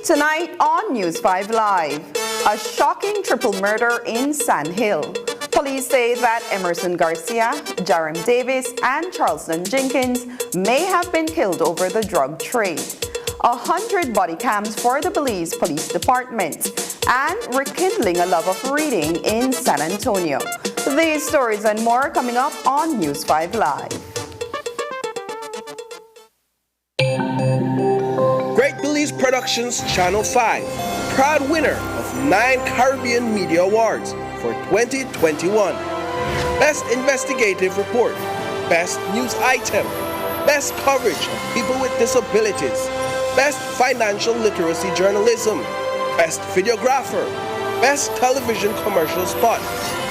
Tonight on News 5 Live, a shocking triple murder in Sandhill. Police say that Emerson Garcia, Jerem Davis, and Charleston Jenkins may have been killed over the drug trade. 100 body cams for the Belize Police Department, and rekindling a love of reading in San Antonio. These stories and more coming up on News 5 Live. Great Belize Productions Channel 5, proud winner of 9 Caribbean Media Awards for 2021. Best Investigative Report, Best News Item, Best Coverage of People with Disabilities, Best Financial Literacy Journalism, Best Videographer, Best Television Commercial Spot,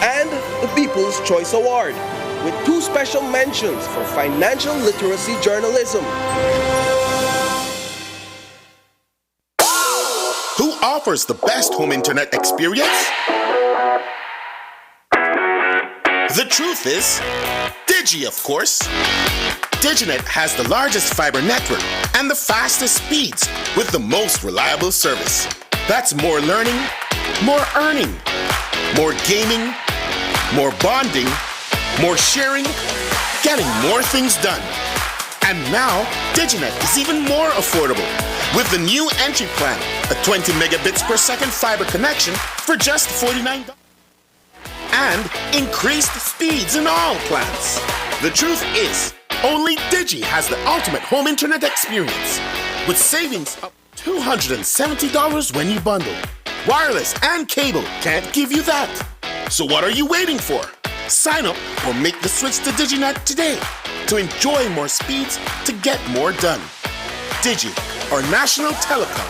and the People's Choice Award, with 2 special mentions for Financial Literacy Journalism. Who offers the best home internet experience? The truth is, Digi, of course. Diginet has the largest fiber network and the fastest speeds with the most reliable service. That's more learning, more earning, more gaming, more bonding, more sharing, getting more things done. And now, Diginet is even more affordable with the new entry plan, a 20 megabits per second fiber connection for just $49. And increased speeds in all plans. The truth is, only Digi has the ultimate home internet experience, with savings of $270 when you bundle. Wireless and cable can't give you that. So what are you waiting for? Sign up or make the switch to DigiNet today to enjoy more speeds to get more done. Digi, our national telecom.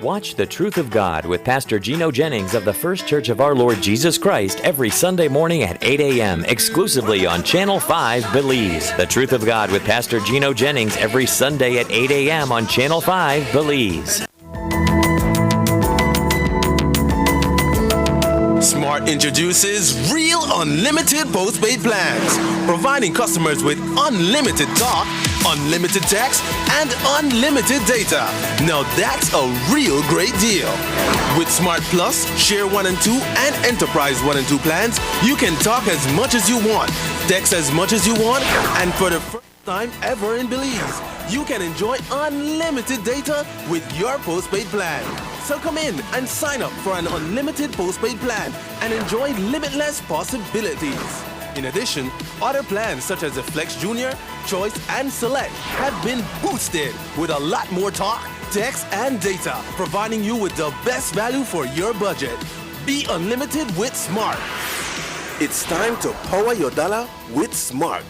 Watch The Truth of God with Pastor Gino Jennings of the First Church of Our Lord Jesus Christ every Sunday morning at 8 a.m. exclusively on Channel 5 Belize. The Truth of God with Pastor Gino Jennings every Sunday at 8 a.m. on Channel 5 Belize. Smart introduces Real Unlimited Postpaid Plans, providing customers with unlimited talk, unlimited text, and unlimited data. Now that's a real great deal. With Smart Plus, Share 1 and 2, and Enterprise 1 and 2 plans, you can talk as much as you want, text as much as you want, and for the first time ever in Belize, you can enjoy unlimited data with your postpaid plan. So come in and sign up for an unlimited postpaid plan and enjoy limitless possibilities. In addition, other plans such as the Flex Junior, Choice, and Select have been boosted with a lot more talk, text, and data, providing you with the best value for your budget. Be unlimited with Smart. It's time to power your dollar with Smart.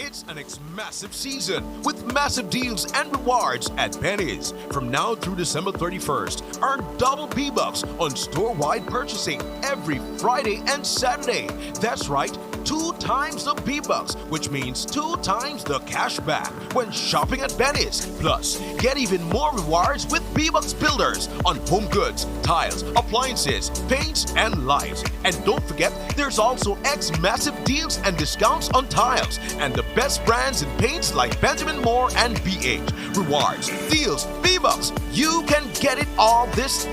It's an massive season with massive deals and rewards at Penny's. From now through December 31st, earn double P-Bucks on store-wide purchasing every Friday and Saturday. That's right, 2 times the P-Bucks, which means 2 times the cash back when shopping at Penny's. Plus, get even more rewards with P-Bucks Builders on home goods, tiles, appliances, paints, and lights. And don't forget, there's also massive deals and discounts on tiles and the best brands in paints like Benjamin Moore and BH. Rewards, deals, P-Bucks. You can get it all this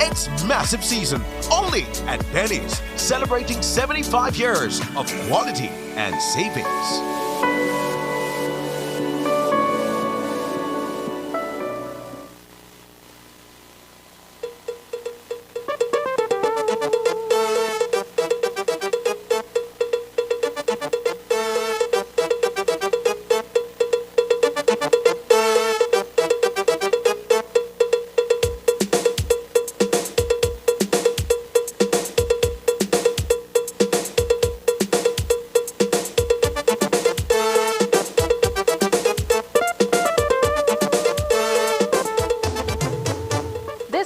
massive season only at Penny's, celebrating 75 years of quality and savings.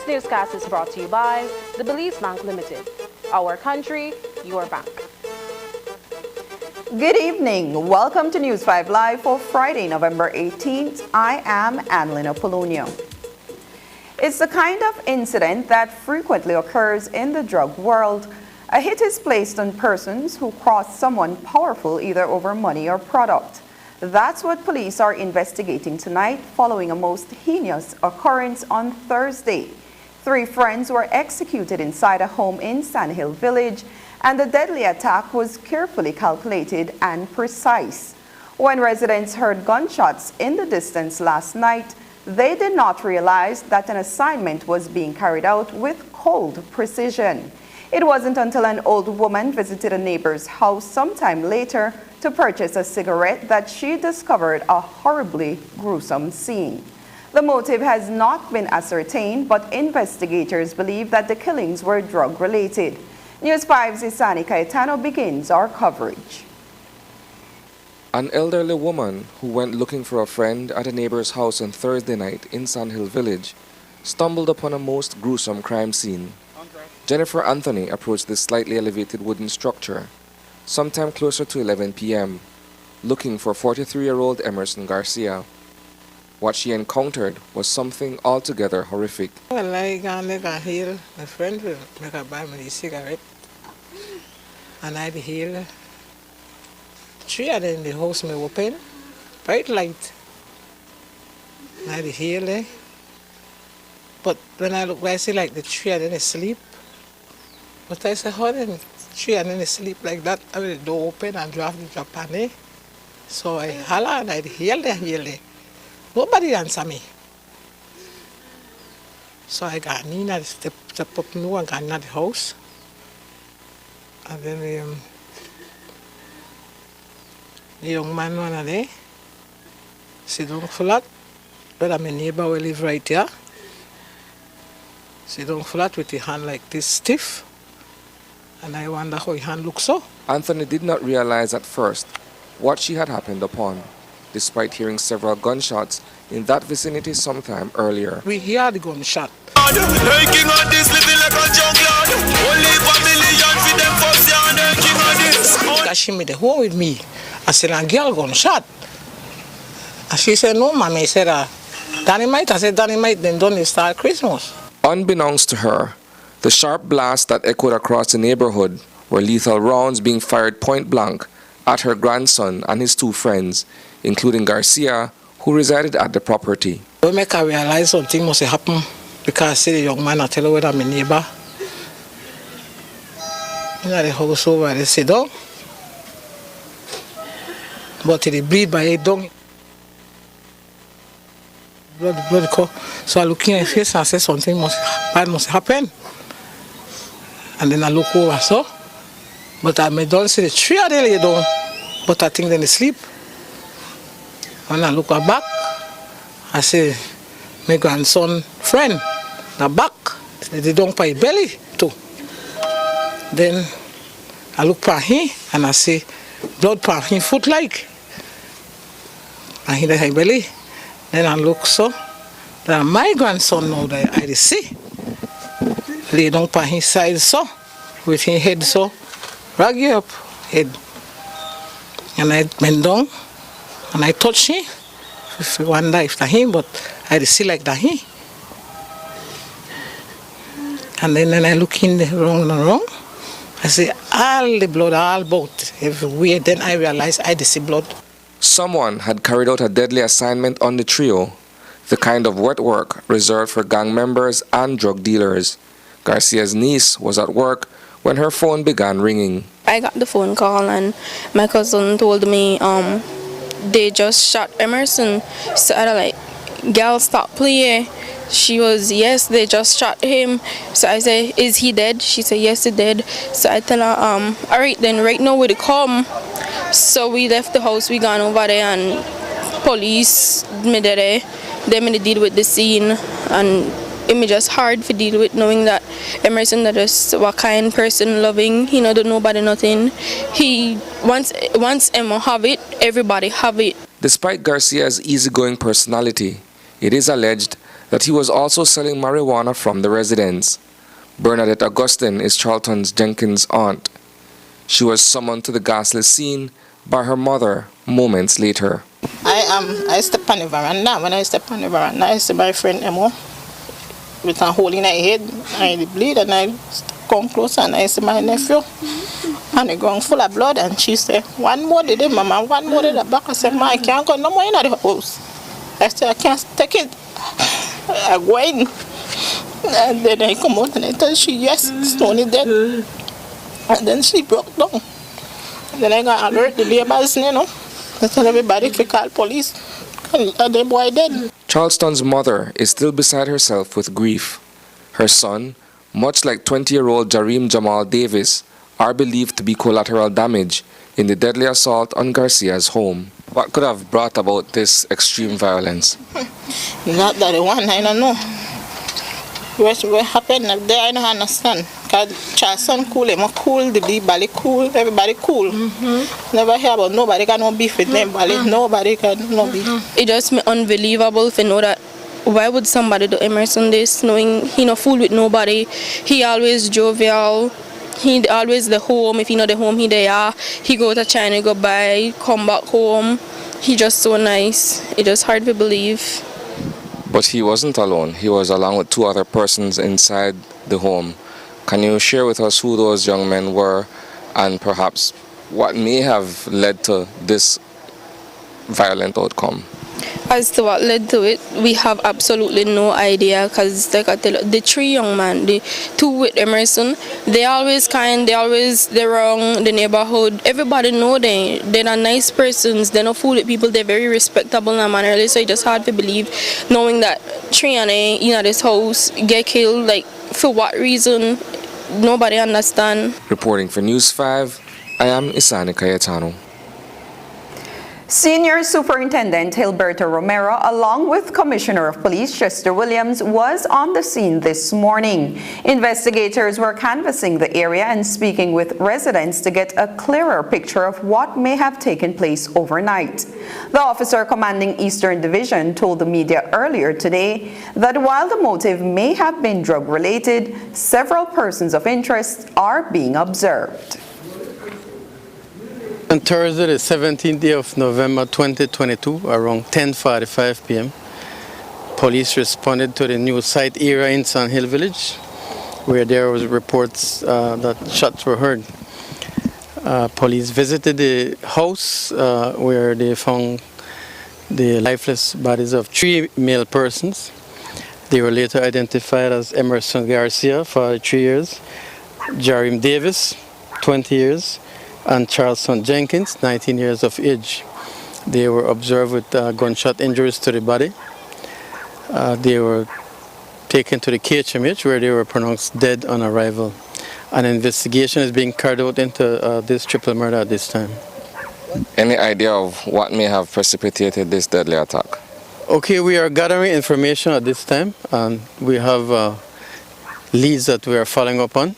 Newscast is brought to you by the Belize Bank Limited. Our country, your bank. Good evening. Welcome to News 5 Live for Friday, November 18th. I am Annalyn Apolonio. It's the kind of incident that frequently occurs in the drug world. A hit is placed on persons who cross someone powerful either over money or product. That's what police are investigating tonight following a most heinous occurrence on Thursday. 3 friends were executed inside a home in Sandhill village, and the deadly attack was carefully calculated and precise. When residents heard gunshots in the distance last night, they did not realize that an assignment was being carried out with cold precision. It wasn't until an old woman visited a neighbor's house sometime later to purchase a cigarette that she discovered a horribly gruesome scene. The motive has not been ascertained, but investigators believe that the killings were drug-related. News 5's Isani Cayetano begins our coverage. An elderly woman who went looking for a friend at a neighbor's house on Thursday night in Sandhill village stumbled upon a most gruesome crime scene. Jennifer Anthony approached this slightly elevated wooden structure sometime closer to 11 p.m., looking for 43-year-old Emerson Garcia. What she encountered was something altogether horrific. Well, I got here. My friend will make a buy me a cigarette. And I hear 3 of them in the house may open, bright light. And I hear but when I look, I see like the 3 of them asleep. But I say, how then 3 of them asleep like that? I mean, the door open and draft the Japan. So I holler and I hear them. Nobody answer me. So I got in and step up now and got in the house. And then the young man one there sit down flat, but my neighbor will live right here. Sit down flat with the hand like this stiff. And I wonder how his hand looks so. Anthony did not realize at first what she had happened upon, despite hearing several gunshots in that vicinity sometime earlier. We hear the gunshot. She made the home with me. I said, a girl gunshot. And she said, no, mommy. I said, dynamite. I said, dynamite, then don't start Christmas. Unbeknownst to her, the sharp blasts that echoed across the neighborhood were lethal rounds being fired point blank at her grandson and his 2 friends, including Garcia, who resided at the property. We make her realize something must happen because I see the young man, I tell her whether I'm a neighbor. You know the house over, they sit down. But they bleed by it down. Blood go. So I look in her face and I say something bad must happen. And then I look over, so. But I don't see the 3 of them lay down. But I think they sleep. When I look back, I see my grandson friend, the back, they don't pay belly too. Then I look for him and I see blood for him foot like. and he had belly. Then I look so, that my grandson now that I see, lay down by his side so, with his head so, raggy up head. And I bend down, and I touch him. If you wonder if that him, but I see like that him. And then I look in the wrong and wrong. I see all the blood, all about everywhere. Then I realize I see blood. Someone had carried out a deadly assignment on the trio, the kind of wet work reserved for gang members and drug dealers. Garcia's niece was at work when her phone began ringing. I got the phone call and my cousin told me they just shot Emerson. So I was like, girl, stop playing. She was, yes, they just shot him. So I said, is he dead? She said, yes, he dead. So I tell her, all right, then right now we come. So we left the house, we gone over there and police me there. They me deal with the scene and it me just hard to deal with knowing that Emerson that is a kind person, loving, he don't nobody nothing. He once Emma have it, everybody have it. Despite Garcia's easygoing personality, it is alleged that he was also selling marijuana from the residence. Bernadette Augustine is Charlton Jenkins' aunt. She was summoned to the ghastly scene by her mother moments later. I step on the veranda. When I step on the veranda, I see my friend Emma with a hole in her head. I bleed and I come close and I see my nephew and the ground full of blood. And she said, one more did it, Mama, one more did the back. I said, Ma, I can't go no more in the house. I said, I can't take it. I go in. And then I come out and I tell she, yes, Stone is dead. And then she broke down. And then I got alert the neighbors, I tell everybody to call police. And the boy dead. Charleston's mother is still beside herself with grief. Her son, much like 20-year-old Jareem Jamal Davis, are believed to be collateral damage in the deadly assault on Garcia's home. What could have brought about this extreme violence? Not that the one, I don't know. What happened up there, I don't understand. Because Charleston cool, him cool, the big Bali cool, everybody cool. Never hear about nobody got no beef with them, Bali. Nobody got no beef. It just me unbelievable to know that why would somebody do Emerson this, knowing he no fool with nobody. He always jovial. He always the home. If he not the home, he there. He go to China, go buy, come back home. He just so nice. It just hard to believe. But he wasn't alone. He was along with two other persons inside the home. Can you share with us who those young men were and perhaps what may have led to this violent outcome? As to what led to it, we have absolutely no idea because like I tell you, the three young men, the two with Emerson, they always kind, they're wrong, the neighborhood, everybody know they're not nice persons, they're not fool with people, they're very respectable and mannerly, so it's just hard to believe knowing that three and in this house get killed, like for what reason, nobody understand. Reporting for News 5, I am Isani Cayetano. Senior Superintendent Hilberto Romero, along with Commissioner of Police Chester Williams, was on the scene this morning. Investigators were canvassing the area and speaking with residents to get a clearer picture of what may have taken place overnight. The officer commanding Eastern Division told the media earlier today that while the motive may have been drug-related, several persons of interest are being observed. On Thursday, the 17th day of November 2022, around 10:45 p.m., police responded to the new site area in Sandhill village, where there was reports that shots were heard. Police visited the house where they found the lifeless bodies of 3 male persons. They were later identified as Emerson Garcia, 43 years, Jareem Davis, 20 years, and Charleston Jenkins, 19 years of age. They were observed with gunshot injuries to the body. They were taken to the KHMH where they were pronounced dead on arrival. An investigation is being carried out into this triple murder at this time. Any idea of what may have precipitated this deadly attack? Okay, we are gathering information at this time, and we have leads that we are following up on.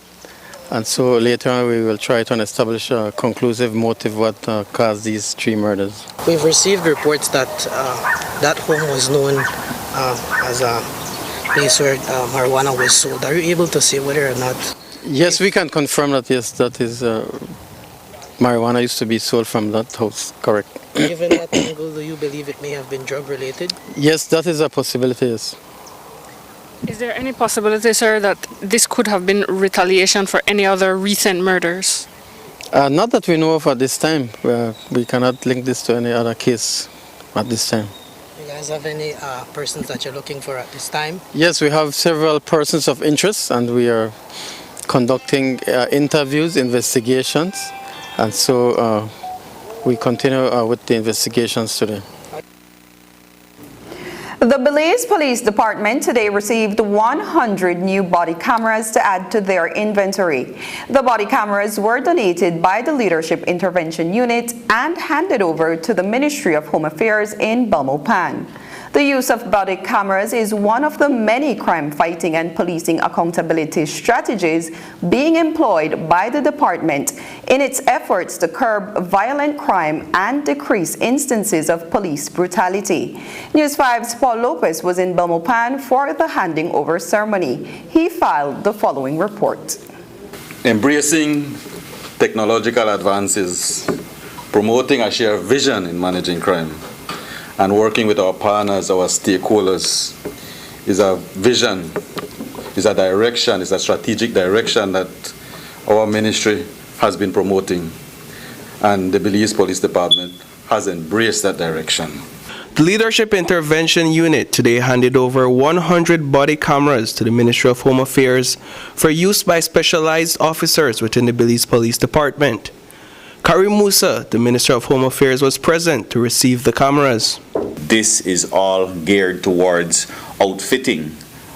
And so later on we will try to establish a conclusive motive what caused these 3 murders. We've received reports that that home was known as a place where marijuana was sold. Are you able to say whether or not? Yes, we can confirm that, yes, that is marijuana used to be sold from that house, correct. Given that angle, do you believe it may have been drug related? Yes, that is a possibility, yes. Is there any possibility, sir, that this could have been retaliation for any other recent murders? Not that we know of at this time. We cannot link this to any other case at this time. You guys have any persons that you're looking for at this time? Yes, we have several persons of interest and we are conducting interviews, investigations, and so we continue with the investigations today. The Belize Police Department today received 100 new body cameras to add to their inventory. The body cameras were donated by the Leadership Intervention Unit and handed over to the Ministry of Home Affairs in Belmopan. The use of body cameras is one of the many crime fighting and policing accountability strategies being employed by the department in its efforts to curb violent crime and decrease instances of police brutality. News 5's Paul Lopez was in Belmopan for the handing over ceremony. He filed the following report. Embracing technological advances, promoting a shared vision in managing crime, and working with our partners, our stakeholders, is a vision, is a direction, is a strategic direction that our ministry has been promoting. And the Belize Police Department has embraced that direction. The Leadership Intervention Unit today handed over 100 body cameras to the Ministry of Home Affairs for use by specialized officers within the Belize Police Department. Karim Musa, the Minister of Home Affairs, was present to receive the cameras. This is all geared towards outfitting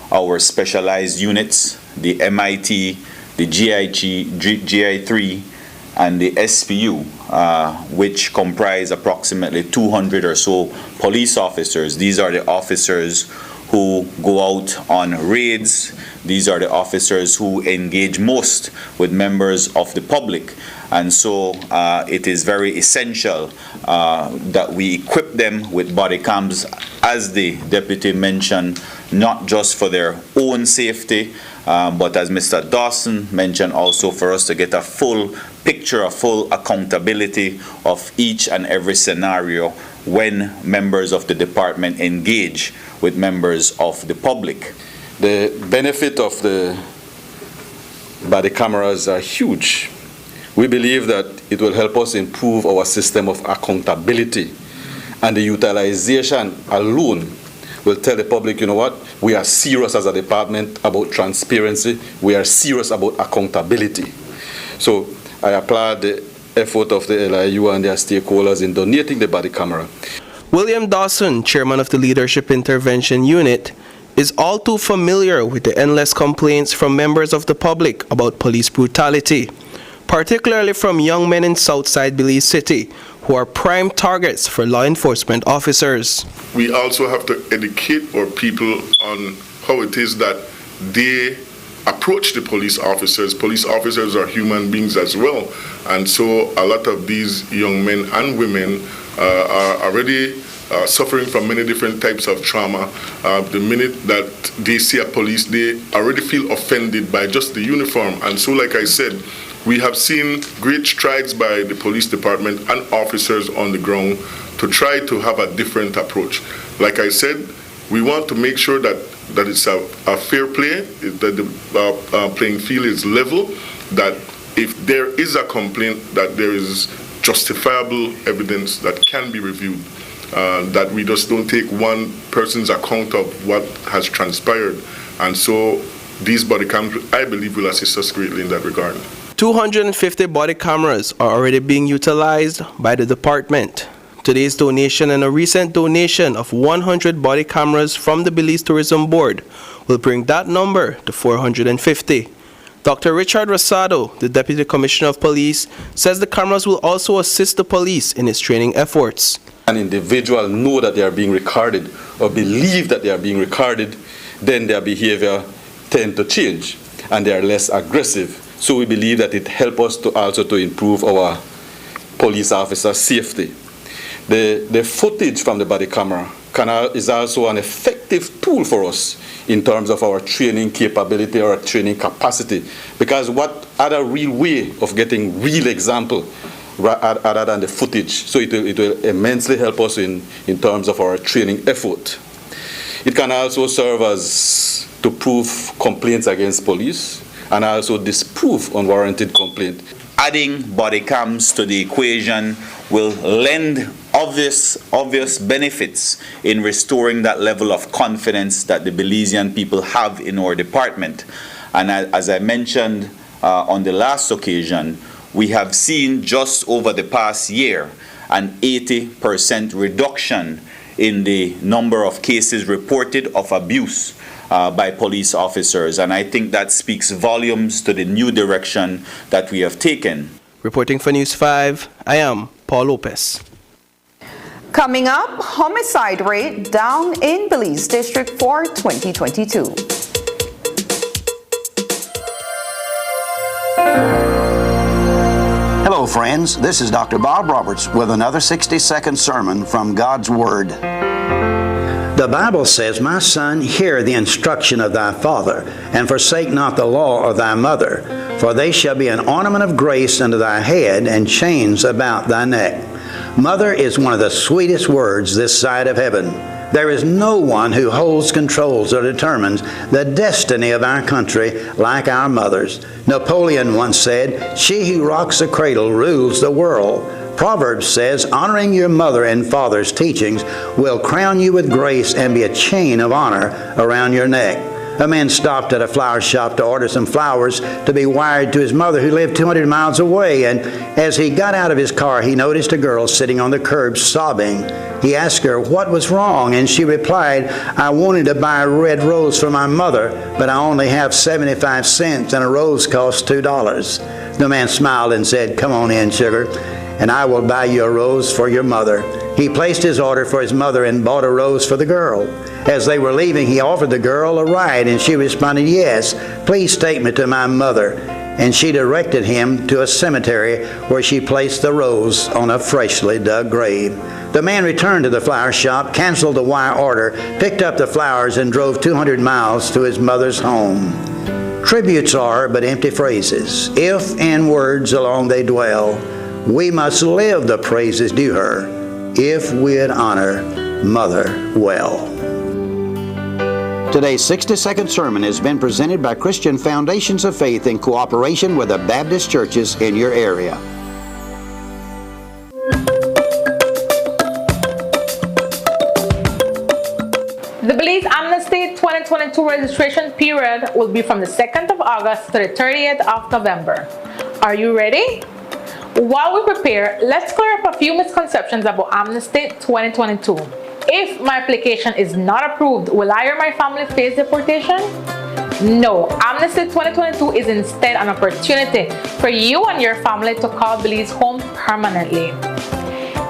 our specialized units, the MIT, the GI3, and the SPU, which comprise approximately 200 or so police officers. These are the officers who go out on raids. These are the officers who engage most with members of the public. And so it is very essential that we equip them with body cams, as the deputy mentioned, not just for their own safety, but as Mr. Dawson mentioned, also for us to get a full picture, a full accountability of each and every scenario when members of the department engage with members of the public. The benefit of the body cameras are huge. We believe that it will help us improve our system of accountability, and the utilization alone will tell the public, you know what, we are serious as a department about transparency, we are serious about accountability. So I applaud the effort of the LIU and their stakeholders in donating the body camera. William Dawson, chairman of the Leadership Intervention Unit, is all too familiar with the endless complaints from members of the public about police brutality, particularly from young men in Southside Belize City who are prime targets for law enforcement officers. We also have to educate our people on how it is that they approach the police officers. Police officers are human beings as well, and so a lot of these young men and women are already suffering from many different types of trauma. The minute that they see a police, they already feel offended by just the uniform. And so, like I said, we have seen great strides by the police department and officers on the ground to try to have a different approach. Like I said, we want to make sure that it's a fair play, that the playing field is level, that if there is a complaint, that there is justifiable evidence that can be reviewed, that we just don't take one person's account of what has transpired. And so these body cams, I believe, will assist us greatly in that regard. 250 body cameras are already being utilized by the department. Today's donation and a recent donation of 100 body cameras from the Belize Tourism Board will bring that number to 450. Dr. Richard Rosado, the Deputy Commissioner of Police, says the cameras will also assist the police in its training efforts. An individual know that they are being recorded or believe that they are being recorded, then their behavior tend to change and they are less aggressive. So we believe that it helps us to also to improve our police officer safety. The footage from the body camera is also an effective tool for us in terms of our training capability or training capacity, because what other real way of getting real example other than the footage. So it will immensely help us in terms of our training effort. It can also serve as to prove complaints against police and also disprove unwarranted complaint. Adding body cams to the equation will lend obvious benefits in restoring that level of confidence that the Belizean people have in our department. And as I mentioned on the last occasion, we have seen just over the past year an 80% reduction in the number of cases reported of abuse by police officers. And I think that speaks volumes to the new direction that we have taken. Reporting for News 5, I am Paul Lopez. Coming up, homicide rate down in Belize District for 2022. Hello, friends. This is Dr. Bob Roberts with another 60-second sermon from God's Word. The Bible says, "My son, hear the instruction of thy father, and forsake not the law of thy mother, for they shall be an ornament of grace unto thy head, and chains about thy neck." Mother is one of the sweetest words this side of heaven. There is no one who holds, controls, or determines the destiny of our country like our mothers. Napoleon once said, "She who rocks the cradle rules the world." Proverbs says, "Honoring your mother and father's teachings will crown you with grace and be a chain of honor around your neck." A man stopped at a flower shop to order some flowers to be wired to his mother who lived 200 miles away, and as he got out of his car, he noticed a girl sitting on the curb sobbing. He asked her what was wrong, and she replied, "I wanted to buy a red rose for my mother, but I only have 75 cents and a rose costs $2. The man smiled and said, "Come on in, sugar, and I will buy you a rose for your mother." He placed his order for his mother and bought a rose for the girl. As they were leaving, he offered the girl a ride, and she responded, "Yes, please take me to my mother." And she directed him to a cemetery where she placed the rose on a freshly dug grave. The man returned to the flower shop, canceled the wire order, picked up the flowers, and drove 200 miles to his mother's home. Tributes are but empty phrases, if in words alone they dwell. We must live the praises due her, if we'd honor Mother well. Today's 60-second sermon has been presented by Christian Foundations of Faith in cooperation with the Baptist churches in your area. The Belize Amnesty 2022 registration period will be from the 2nd of August to the 30th of November. Are you ready? While we prepare, let's clear up a few misconceptions about Amnesty 2022. If my application is not approved, will I or my family face deportation? No, Amnesty 2022 is instead an opportunity for you and your family to call Belize home permanently.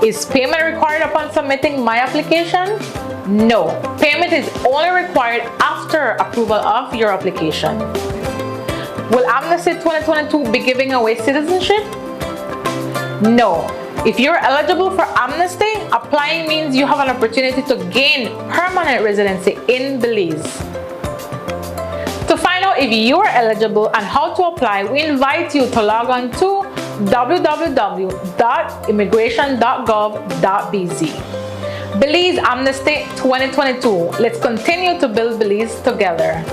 Is payment required upon submitting my application? No, payment is only required after approval of your application. Will Amnesty 2022 be giving away citizenship? No. If you're eligible for amnesty, applying means you have an opportunity to gain permanent residency in Belize. To find out if you are eligible and how to apply, we invite you to log on to www.immigration.gov.bz. Belize Amnesty 2022. Let's continue to build Belize together.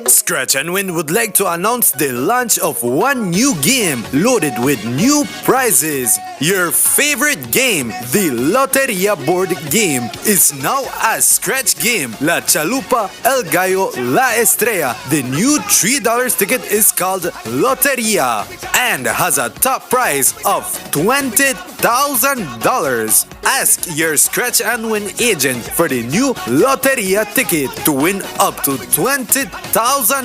Scratch and Win would like to announce the launch of one new game loaded with new prizes. Your favorite game, the Loteria board game, is now a scratch game. La Chalupa, El Gallo, La Estrella. The new $3 ticket is called Loteria and has a top prize of $20,000. Ask your Scratch and Win agent for the new Loteria ticket to win up to $20,000.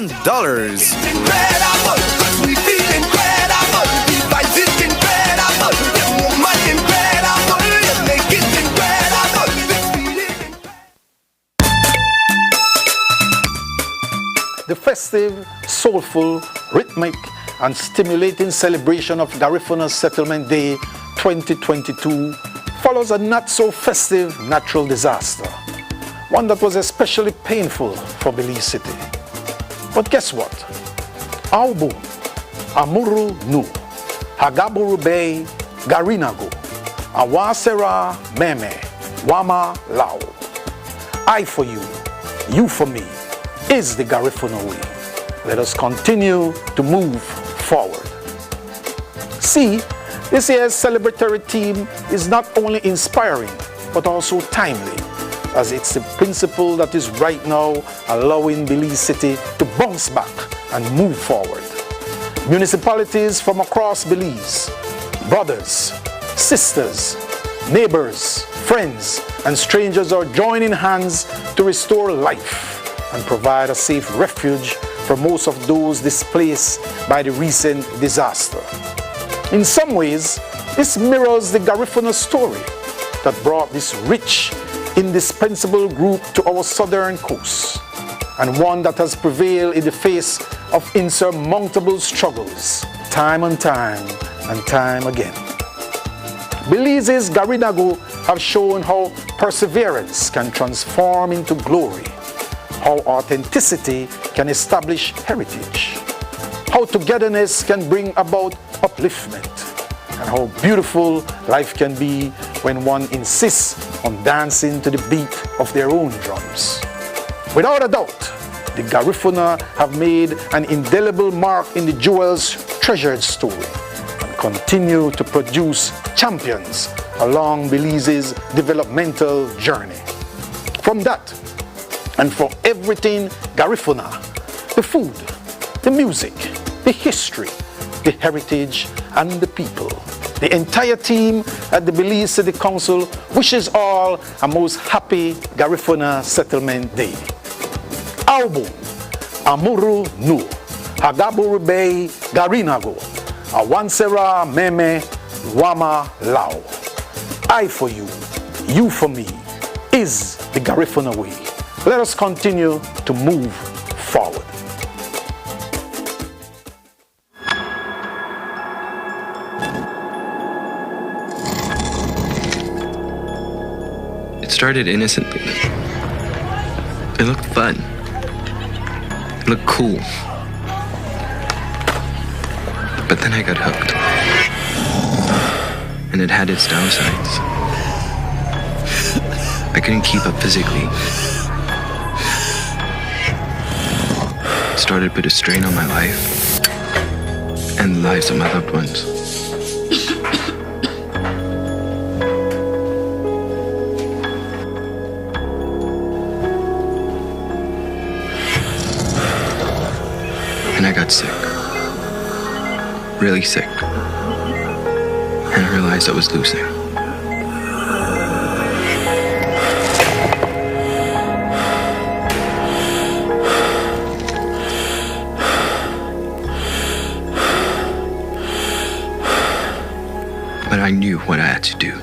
the festive, soulful, rhythmic, and stimulating celebration of Garifuna Settlement Day 2022 follows a not-so-festive natural disaster, one that was especially painful for Belize City. But guess what? Aubu, Amuru Nu, Hagaburu Bay, Garinago, Awasera Meme, Wama Lao. I for you, you for me, is the Garifuna way. Let us continue to move forward. See, this year's celebratory theme is not only inspiring, but also timely, as it's the principle that is right now allowing Belize City to bounce back and move forward. Municipalities from across Belize, brothers, sisters, neighbors, friends, and strangers are joining hands to restore life and provide a safe refuge for most of those displaced by the recent disaster. In some ways, this mirrors the Garifuna story that brought this rich, indispensable group to our southern coast, and one that has prevailed in the face of insurmountable struggles, time and time and time again. Belize's Garinago have shown how perseverance can transform into glory, how authenticity can establish heritage, how togetherness can bring about upliftment, and how beautiful life can be when one insists on dancing to the beat of their own drums. Without a doubt, the Garifuna have made an indelible mark in the jewel's treasured story and continue to produce champions along Belize's developmental journey. From that, and for everything Garifuna, the food, the music, the history, the heritage, and the people, the entire team at the Belize City Council wishes all a most happy Garifuna Settlement Day. Aubu, Amuru Nu, Hagaburu Bay, Garinago, Awansera Meme, Wama Lao. I for you for me, is the Garifuna way. Let us continue to move forward. It started innocently. It looked fun. It looked cool. But then I got hooked. And it had its downsides. I couldn't keep up physically. It started to put a strain on my life and the lives of my loved ones. And I got sick. Really sick. And I realized I was losing. But I knew what I had to do.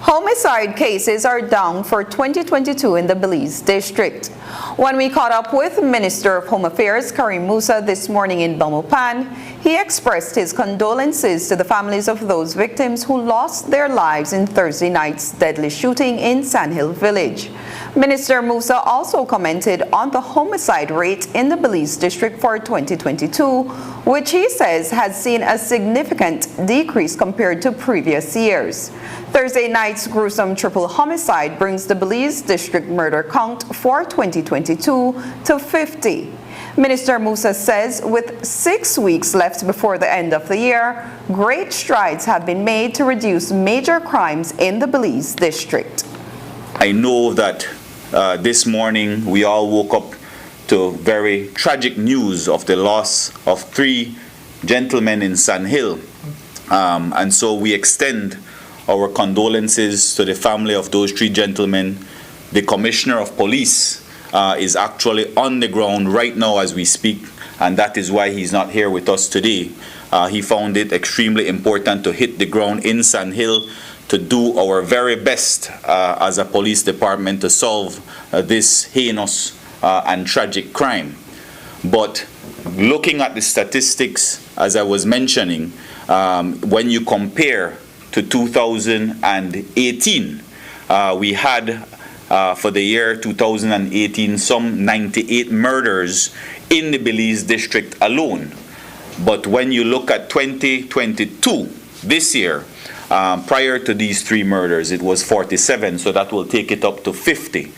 Homicide cases are down for 2022 in the Belize district. When we caught up with Minister of Home Affairs Karim Musa this morning in Belmopan, he expressed his condolences to the families of those victims who lost their lives in Thursday night's deadly shooting in Sandhill village. Minister Musa also commented on the homicide rate in the Belize district for 2022, which he says has seen a significant decrease compared to previous years. Thursday night's gruesome triple homicide brings the Belize district murder count for 2022 to 50. Minister Musa says with 6 weeks left before the end of the year, great strides have been made to reduce major crimes in the Belize district. I know that this morning we all woke up to very tragic news of the loss of 3 gentlemen in Sandhill. And so we extend our condolences to the family of those 3 gentlemen. The Commissioner of Police is actually on the ground right now as we speak, and that is why he's not here with us today. He found it extremely important to hit the ground in Sandhill to do our very best as a police department to solve this heinous and tragic crime. But looking at the statistics, as I was mentioning, when you compare to 2018, we had for the year 2018 some 98 murders in the Belize district alone. But when you look at 2022, this year, prior to these 3 murders, it was 47, so that will take it up to 50.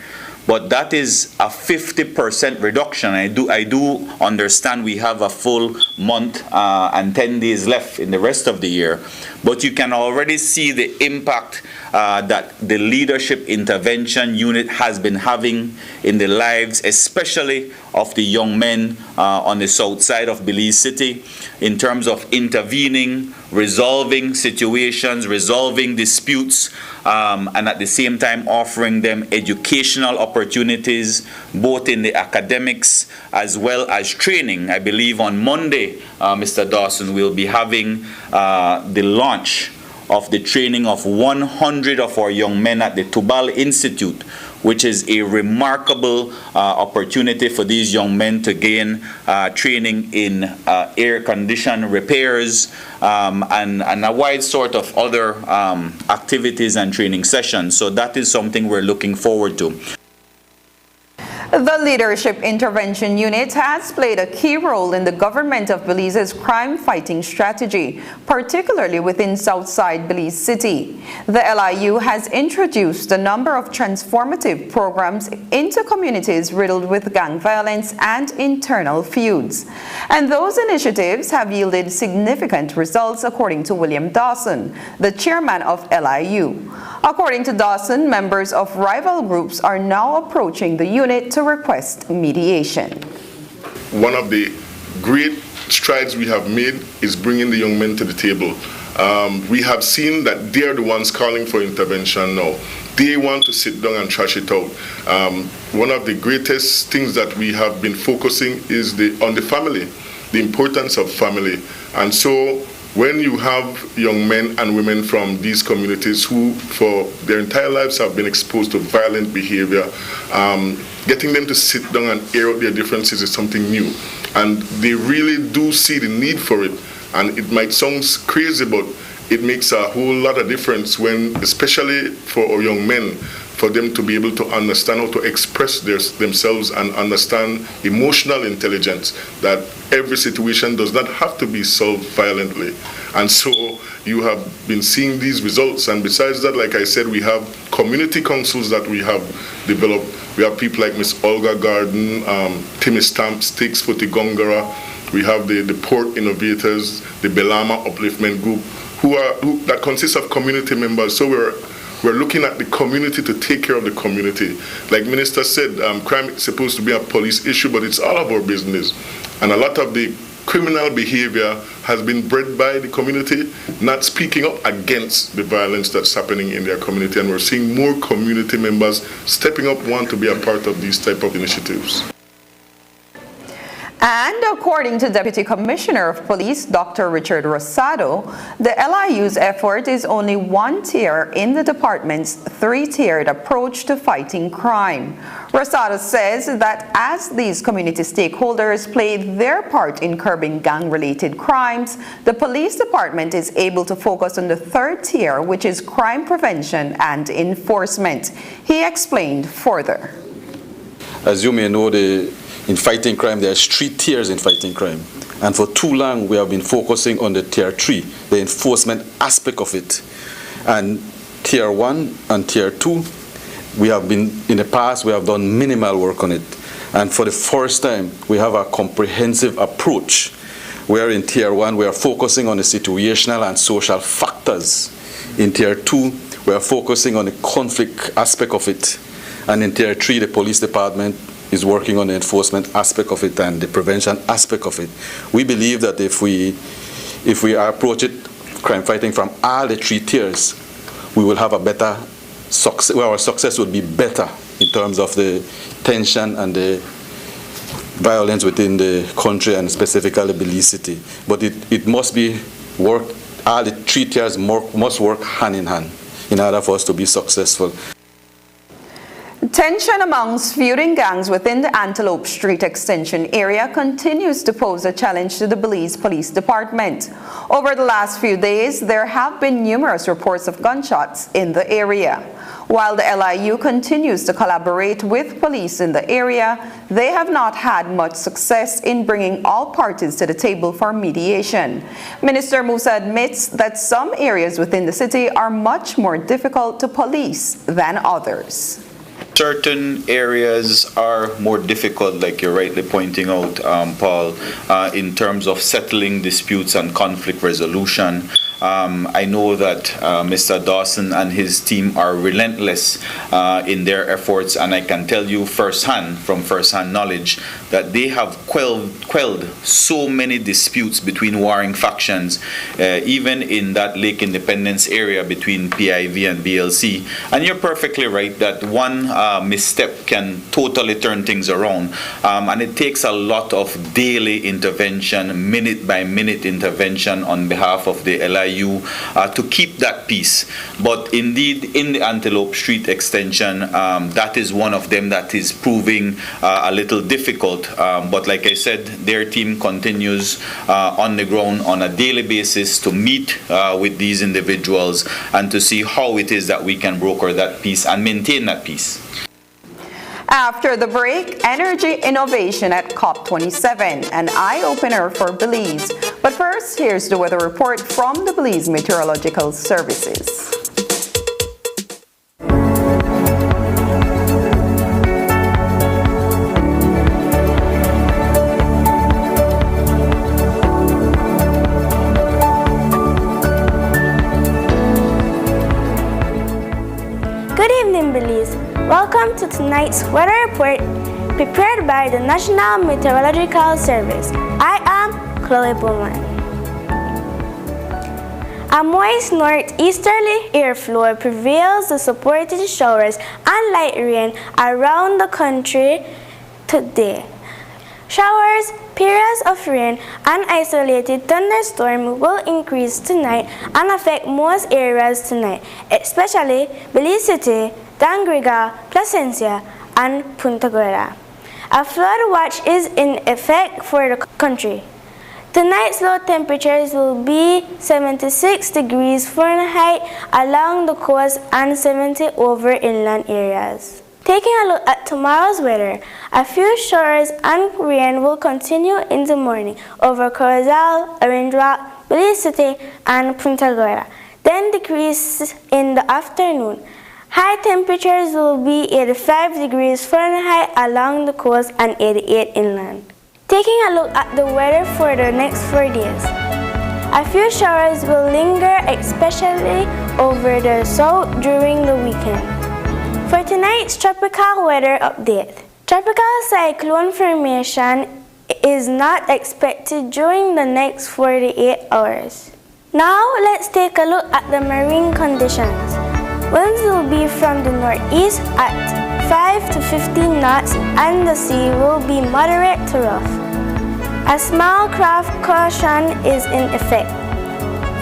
But that is a 50% reduction. I do understand we have a full month and 10 days left in the rest of the year. But you can already see the impact that the Leadership Intervention Unit has been having in the lives, especially of the young men on the south side of Belize City, in terms of intervening, resolving situations, resolving disputes, and at the same time offering them educational opportunities, both in the academics as well as training. I believe on Monday, Mr. Dawson, will be having the launch of the training of 100 of our young men at the Tubal Institute, which is a remarkable opportunity for these young men to gain training in air condition repairs and a wide sort of other activities and training sessions. So that is something we're looking forward to. The Leadership Intervention Unit has played a key role in the government of Belize's crime-fighting strategy, particularly within Southside Belize City. The LIU has introduced a number of transformative programs into communities riddled with gang violence and internal feuds. And those initiatives have yielded significant results, according to William Dawson, the chairman of LIU. According to Dawson, members of rival groups are now approaching the unit to request mediation. One of the great strides we have made is bringing the young men to the table. We have seen that they are the ones calling for intervention now. They want to sit down and trash it out. One of the greatest things that we have been focusing is on the family, the importance of family. And so when you have young men and women from these communities who for their entire lives have been exposed to violent behavior, getting them to sit down and air out their differences is something new. And they really do see the need for it. And it might sound crazy, but it makes a whole lot of difference when, especially for our young men, for them to be able to understand how to express themselves and understand emotional intelligence, that every situation does not have to be solved violently. And so you have been seeing these results. And besides that, like I said, we have community councils that we have developed. We have people like Miss Olga Garden, Timmy Stamp, Sticks for Tigongara. We have the Port Innovators, the Belama Upliftment Group, that consists of community members. So we're looking at the community to take care of the community. Like Minister said, crime is supposed to be a police issue, but it's all of our business. And a lot of the criminal behavior has been bred by the community not speaking up against the violence that's happening in their community. And we're seeing more community members stepping up, want to be a part of these type of initiatives. And according to Deputy Commissioner of Police, Dr. Richard Rosado, the LIU's effort is only one tier in the department's three-tiered approach to fighting crime. Rosado says that as these community stakeholders play their part in curbing gang-related crimes, the police department is able to focus on the third tier, which is crime prevention and enforcement. He explained further. As you may know, in fighting crime, there's 3 tiers in fighting crime. And for too long, we have been focusing on the tier 3, the enforcement aspect of it. And tier 1 and tier 2, we have been, in the past, we have done minimal work on it. And for the first time, we have a comprehensive approach where in Tier 1, we are focusing on the situational and social factors. In Tier 2, we are focusing on the conflict aspect of it. And in Tier 3, the police department is working on the enforcement aspect of it and the prevention aspect of it. We believe that if we approach it, crime fighting from all the 3 tiers, we will have a better success. Well, our success would be better in terms of the tension and the violence within the country and specifically Belize City. But it must be work, all the 3 tiers must work hand in hand in order for us to be successful. Tension amongst feuding gangs within the Antelope Street Extension area continues to pose a challenge to the Belize Police Department. Over the last few days, there have been numerous reports of gunshots in the area. While the LIU continues to collaborate with police in the area, they have not had much success in bringing all parties to the table for mediation. Minister Musa admits that some areas within the city are much more difficult to police than others. Certain areas are more difficult, like you're rightly pointing out, Paul, in terms of settling disputes and conflict resolution. I know that Mr. Dawson and his team are relentless in their efforts, and I can tell you firsthand, from firsthand knowledge, that they have quelled so many disputes between warring factions, even in that Lake Independence area between PIV and BLC. And you're perfectly right that one misstep can totally turn things around, and it takes a lot of daily intervention, minute-by-minute intervention on behalf of the LIU to keep that peace. But indeed, in the Antelope Street extension, that is one of them that is proving a little difficult. But like I said, their team continues on the ground on a daily basis to meet with these individuals and to see how it is that we can broker that peace and maintain that peace. After the break, energy innovation at COP27, an eye-opener for Belize. But first, here's the weather report from the Belize Meteorological Services. Good evening, Belize. Welcome to tonight's weather report prepared by the National Meteorological Service. I am Chloe Bowman. A moist northeasterly airflow prevails to support showers and light rain around the country today. Showers, periods of rain, and isolated thunderstorms will increase tonight and affect most areas tonight, especially Belize City, Dangriga, Placencia, and Punta Gorda. A flood watch is in effect for the country. Tonight's low temperatures will be 76 degrees Fahrenheit along the coast and 70 over inland areas. Taking a look at tomorrow's weather, a few showers and rain will continue in the morning over Corozal, Orange Rock, Belize City, and Punta Gorda, then decrease in the afternoon. High temperatures will be 85 degrees Fahrenheit along the coast and 88 inland. Taking a look at the weather for the next 4 days. A few showers will linger, especially over the south during the weekend. For tonight's tropical weather update. Tropical cyclone formation is not expected during the next 48 hours. Now let's take a look at the marine conditions. Winds will be from the northeast at 5 to 15 knots and the sea will be moderate to rough. A small craft caution is in effect.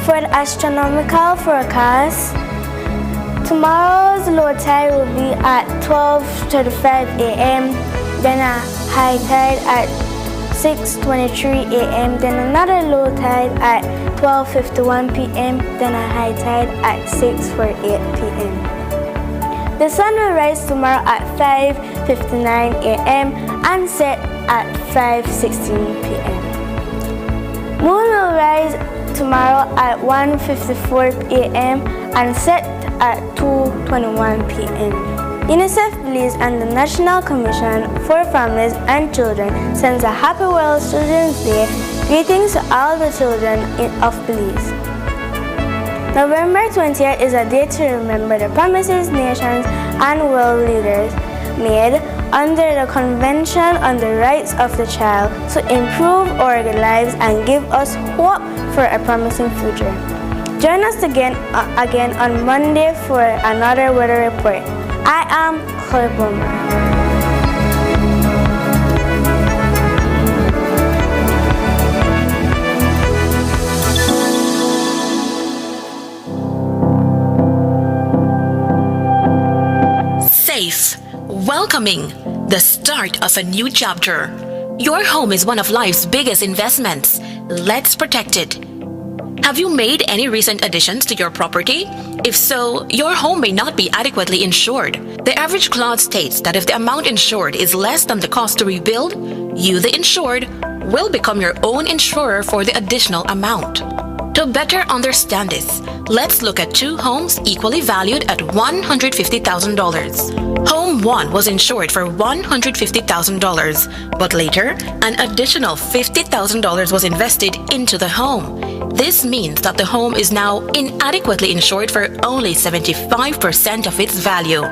For the astronomical forecast, tomorrow's low tide will be at 12:35 a.m., then a high tide at 6:23 a.m., then another low tide at 12:51 p.m., then a high tide at 6:48 p.m. The sun will rise tomorrow at 5:59 a.m. and set at 5:16 p.m. Moon will rise tomorrow at 1:54 a.m. and set at 2:21 p.m. UNICEF Belize and the National Commission for Families and Children sends a Happy World Children's Day greetings to all the children of Belize. November 20th is a day to remember the promises nations and world leaders made under the Convention on the Rights of the Child to improve our lives and give us hope for a promising future. Join us again on Monday for another weather report. I am Chloe Boomer. Safe, welcoming, the start of a new chapter. Your home is one of life's biggest investments. Let's protect it. Have you made any recent additions to your property? If so, your home may not be adequately insured. The average clause states that if the amount insured is less than the cost to rebuild, you, the insured, will become your own insurer for the additional amount. To better understand this, let's look at two homes equally valued at $150,000. Home 1 was insured for $150,000, but later, an additional $50,000 was invested into the home. This means that the home is now inadequately insured for only 75% of its value.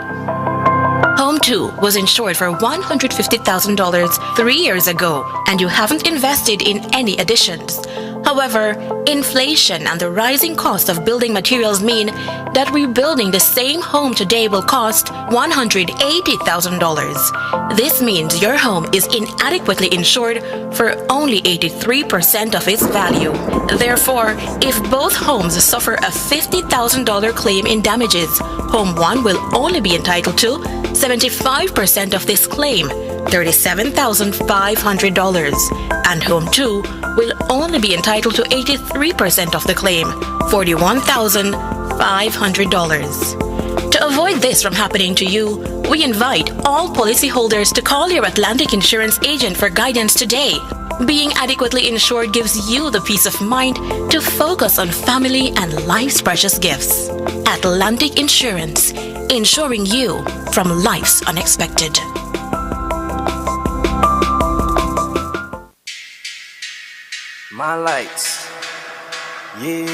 Home 2 was insured for $150,000 3 years ago, and you haven't invested in any additions. However, inflation and the rising cost of building materials mean that rebuilding the same home today will cost $180,000. This means your home is inadequately insured for only 83% of its value. Therefore, if both homes suffer a $50,000 claim in damages, Home 1 will only be entitled to 75% of this claim, $37,500, and Home 2 will only be entitled to 83% of the claim, $41,500. To avoid this from happening to you, we invite all policyholders to call your Atlantic Insurance agent for guidance today. Being adequately insured gives you the peace of mind to focus on family and life's precious gifts. Atlantic Insurance, insuring you from life's unexpected. My lights, yeah.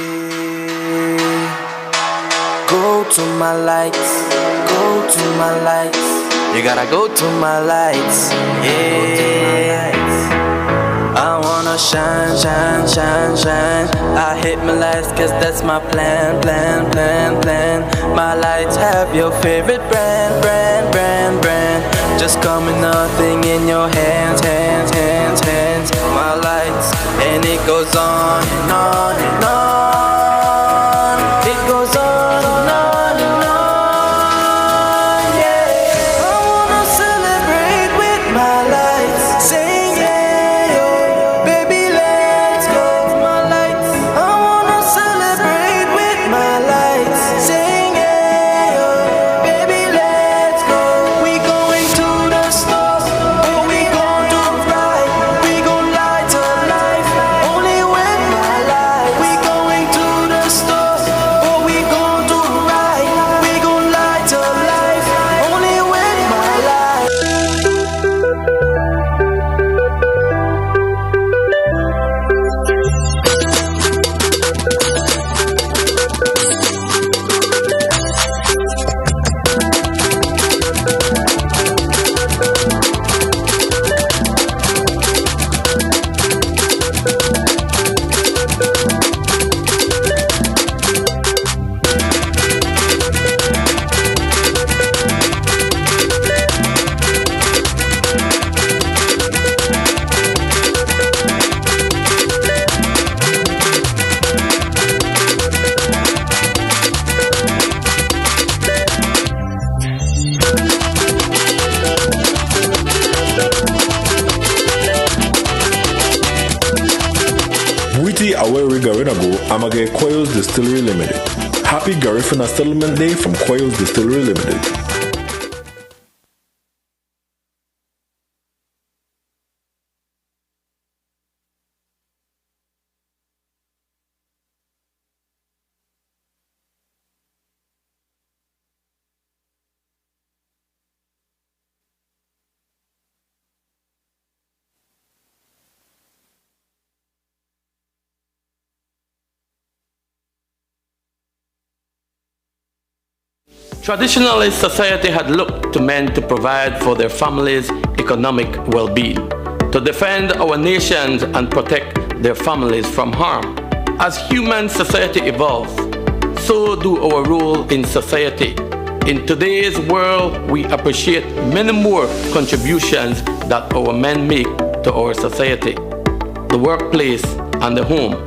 Go to my lights, go to my lights. You gotta go to my lights, yeah. I wanna shine, shine, shine, shine. I hit my lights cause that's my plan, plan, plan, plan. My lights have your favorite brand, brand, brand, brand. Just come with nothing in your hands, hands, hands, hands. My lights, and it goes on and on and on. It goes on and on and on, yeah. I wanna celebrate with my lights, sing yeah, yo, baby let's go. My lights, I wanna celebrate with my lights, sing yeah, yo, baby let's go. We going to the stars, what we gon' do right? We gon' light a life, only with my light. We going to the stars, what we gon' do right? We gon' light a life, only with my light. Witty Aweri Garinago, Amage Coils Distillery Limited. Happy Garifuna Settlement Day from Coils Distillery Limited. Traditionally, society had looked to men to provide for their families' economic well-being, to defend our nations and protect their families from harm. As human society evolves, so do our role in society. In today's world, we appreciate many more contributions that our men make to our society, the workplace, and the home.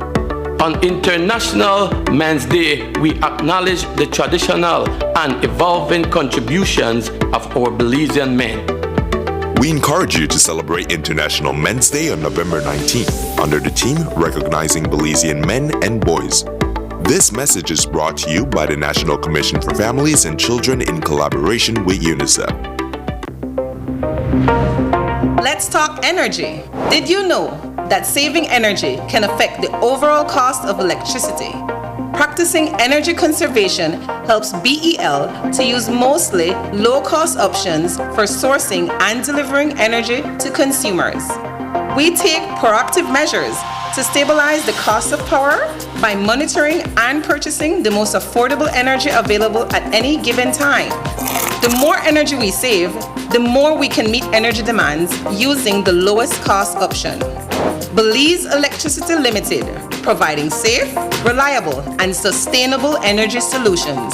On International Men's Day, we acknowledge the traditional and evolving contributions of our Belizean men. We encourage you to celebrate International Men's Day on November 19th under the theme Recognizing Belizean Men and Boys. This message is brought to you by the National Commission for Families and Children in collaboration with UNICEF. Let's talk energy. Did you know that saving energy can affect the overall cost of electricity? Practicing energy conservation helps BEL to use mostly low-cost options for sourcing and delivering energy to consumers. We take proactive measures to stabilize the cost of power by monitoring and purchasing the most affordable energy available at any given time. The more energy we save, the more we can meet energy demands using the lowest cost option. Belize Electricity Limited, providing safe, reliable, and sustainable energy solutions.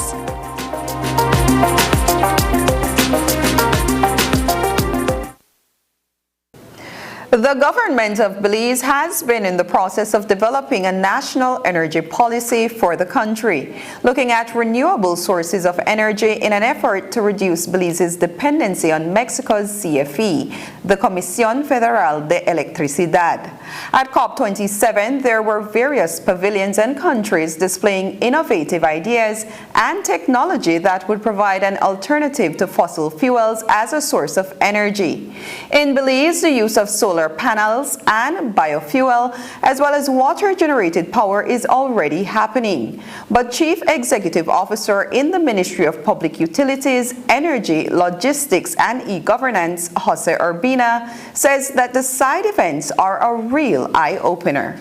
The government of Belize has been in the process of developing a national energy policy for the country, looking at renewable sources of energy in an effort to reduce Belize's dependency on Mexico's CFE, the Comisión Federal de Electricidad. At COP27, there were various pavilions and countries displaying innovative ideas and technology that would provide an alternative to fossil fuels as a source of energy. In Belize, the use of solar panels and biofuel, as well as water-generated power, is already happening. But Chief Executive Officer in the Ministry of Public Utilities, Energy, Logistics, and E-Governance, Jose Urbina, says that the side effects are a real eye-opener.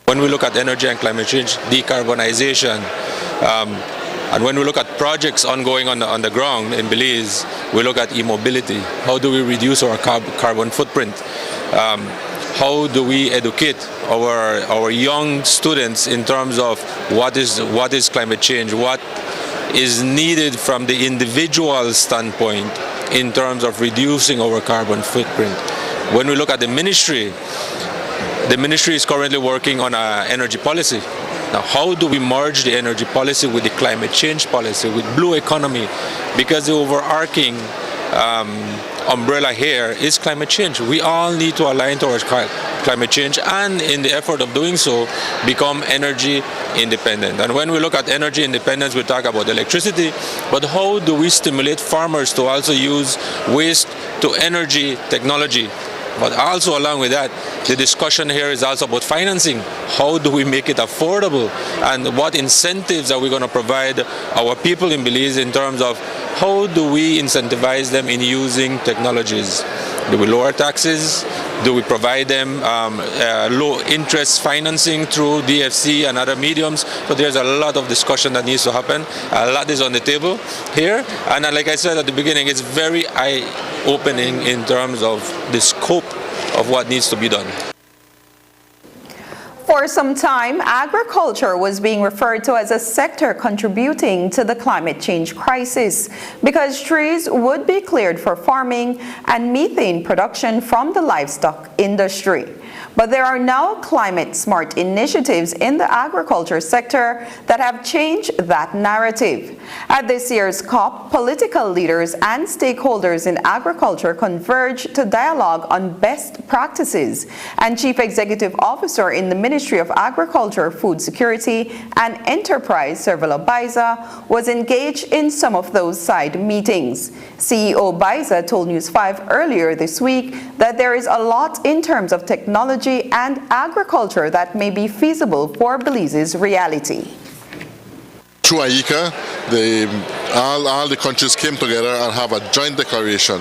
When we look at energy and climate change, decarbonization, and when we look at projects ongoing on the ground in Belize, we look at e-mobility. How do we reduce our carbon footprint? How do we educate our young students in terms of what is climate change, what is needed from the individual standpoint in terms of reducing our carbon footprint? When we look at the ministry is currently working on an energy policy. Now, how do we merge the energy policy with the climate change policy, with blue economy? Because the overarching umbrella here is climate change. We all need to align towards climate change and, in the effort of doing so, become energy independent. And when we look at energy independence, we talk about electricity, but how do we stimulate farmers to also use waste to energy technology? But also along with that, the discussion here is also about financing. How do we make it affordable? And what incentives are we going to provide our people in Belize in terms of how do we incentivize them in using technologies? Do we lower taxes? Do we provide them low interest financing through DFC and other mediums? So there's a lot of discussion that needs to happen. A lot is on the table here. And like I said at the beginning, it's very eye-opening in terms of the scope of what needs to be done. For some time, agriculture was being referred to as a sector contributing to the climate change crisis because trees would be cleared for farming and methane production from the livestock industry. But there are now climate-smart initiatives in the agriculture sector that have changed that narrative. At this year's COP, political leaders and stakeholders in agriculture converged to dialogue on best practices, and Chief Executive Officer in the Ministry of Agriculture, Food Security, and Enterprise, Servilo Baiza, was engaged in some of those side meetings. CEO Baiza told News 5 earlier this week that there is a lot in terms of technology and agriculture that may be feasible for Belize's reality. Through AICA, all the countries came together and have a joint declaration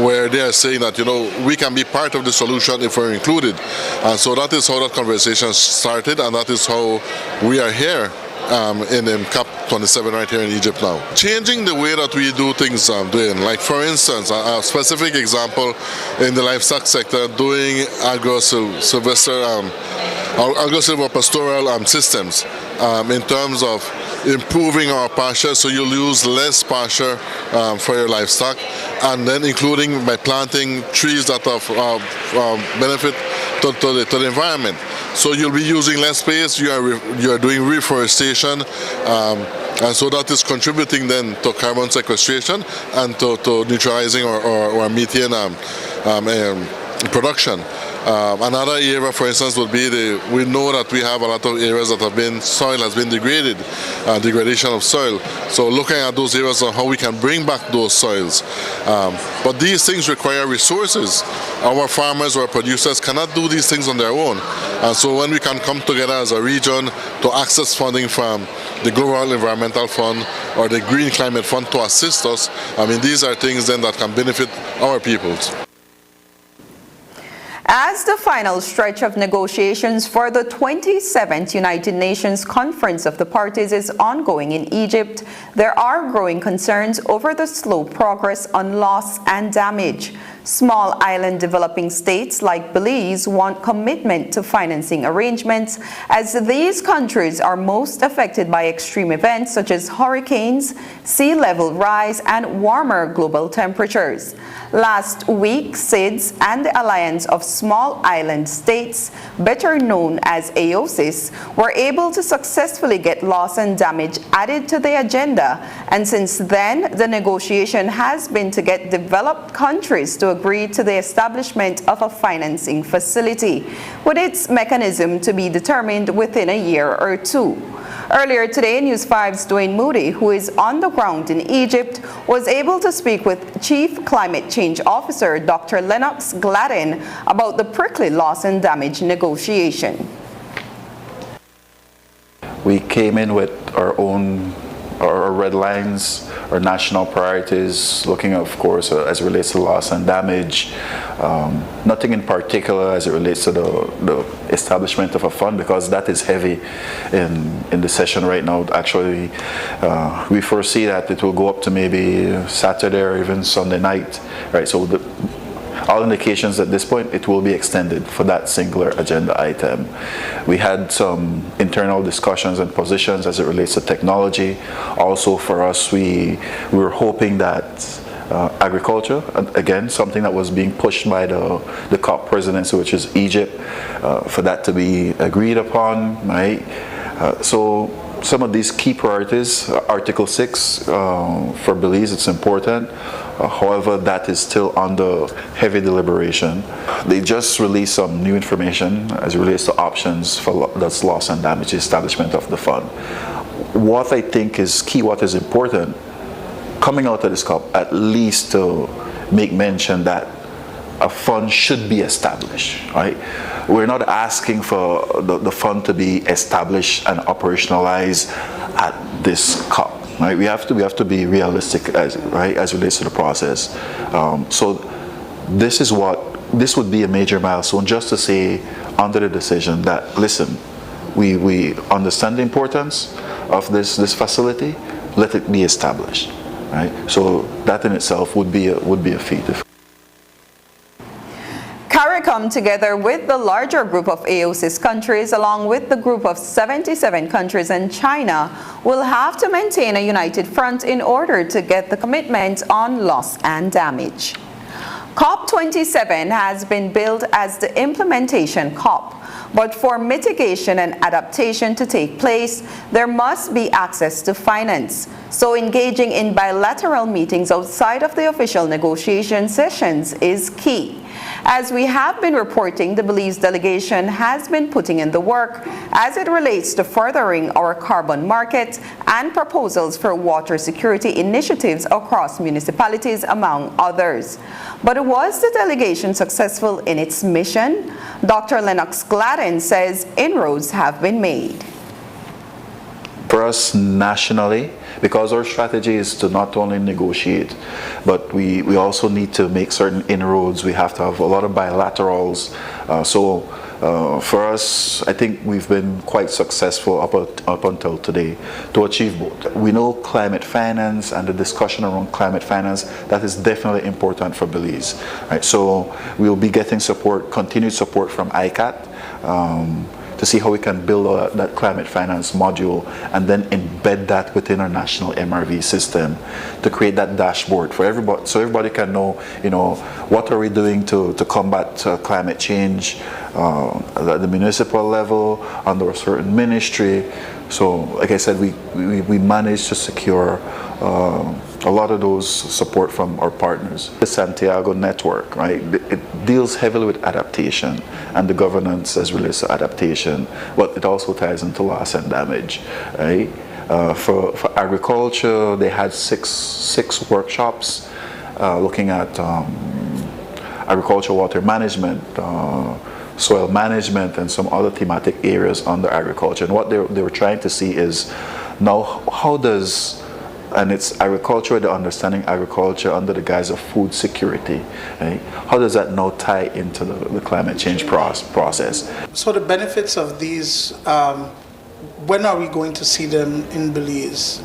where they are saying that, we can be part of the solution if we're included. And so that is how that conversation started, and that is how we are here in COP27 right here in Egypt now. Changing the way that we do things, Dwayne, like for instance, a specific example in the livestock sector, doing agro-silvopastoral systems in terms of improving our pasture, so you'll use less pasture for your livestock, and then including by planting trees that have benefit to the environment. So you'll be using less space, you are doing reforestation, and so that is contributing then to carbon sequestration and to neutralizing our methane production. Another area, for instance, would be we know that we have a lot of areas that soil has been degraded, degradation of soil. So looking at those areas and how we can bring back those soils. But these things require resources. Our farmers or producers cannot do these things on their own. And so when we can come together as a region to access funding from the Global Environmental Fund or the Green Climate Fund to assist us, I mean, these are things then that can benefit our peoples. As the final stretch of negotiations for the 27th United Nations Conference of the Parties is ongoing in Egypt, there are growing concerns over the slow progress on loss and damage. Small island developing states like Belize want commitment to financing arrangements, as these countries are most affected by extreme events such as hurricanes, sea level rise, and warmer global temperatures. Last week, SIDS and the Alliance of Small Island States, better known as AOSIS, were able to successfully get loss and damage added to the agenda, and since then, the negotiation has been to get developed countries to agree to the establishment of a financing facility, with its mechanism to be determined within a year or two. Earlier today, News 5's Dwayne Moody, who is on the ground in Egypt, was able to speak with Chief Climate Change Officer Dr. Lennox Gladden about the prickly loss and damage negotiation. We came in with our own red lines, our national priorities, looking, of course, as it relates to loss and damage. Nothing in particular as it relates to the establishment of a fund, because that is heavy in the session right now. Actually, we foresee that it will go up to maybe Saturday or even Sunday night, right? So all indications at this point, it will be extended for that singular agenda item. We had some internal discussions and positions as it relates to technology. Also for us, we were hoping that agriculture, again, something that was being pushed by the COP presidency, which is Egypt, for that to be agreed upon, right? So some of these key priorities, Article 6 for Belize, it's important. However, that is still under heavy deliberation. They just released some new information as it relates to options for that's loss and damage establishment of the fund. What I think is key, what is important, coming out of this COP, at least to make mention that a fund should be established, right? We're not asking for the fund to be established and operationalized at this COP. Right? We have to be realistic as it relates to the process. So this would be a major milestone, just to say under the decision that, listen, we understand the importance of this facility. Let it be established. Right? So that in itself would be a feat. CARICOM, together with the larger group of AOSIS countries, along with the group of 77 countries and China, will have to maintain a united front in order to get the commitment on loss and damage. COP27 has been billed as the implementation COP, but for mitigation and adaptation to take place, there must be access to finance. So engaging in bilateral meetings outside of the official negotiation sessions is key. As we have been reporting, the Belize delegation has been putting in the work as it relates to furthering our carbon market and proposals for water security initiatives across municipalities, among others. But was the delegation successful in its mission? Dr. Lennox Gladden says inroads have been made. For us nationally, because our strategy is to not only negotiate, but we also need to make certain inroads. We have to have a lot of bilaterals. So For us, I think we've been quite successful up until today to achieve both. We know climate finance and the discussion around climate finance, that is definitely important for Belize. Right? So we'll be getting support, continued support from ICAT, to see how we can build that climate finance module and then embed that within our national MRV system to create that dashboard for everybody, so everybody can know, what are we doing to combat climate change at the municipal level, under a certain ministry. So, like I said, we managed to secure a lot of those support from our partners. The Santiago network, right? It deals heavily with adaptation and the governance as relates to adaptation, but it also ties into loss and damage, right? For agriculture, they had six workshops looking at agricultural water management, soil management, and some other thematic areas under agriculture. And what they were trying to see is now how does, and it's agriculture, the understanding agriculture under the guise of food security, right? How does that now tie into the climate change process? So the benefits of these, when are we going to see them in Belize?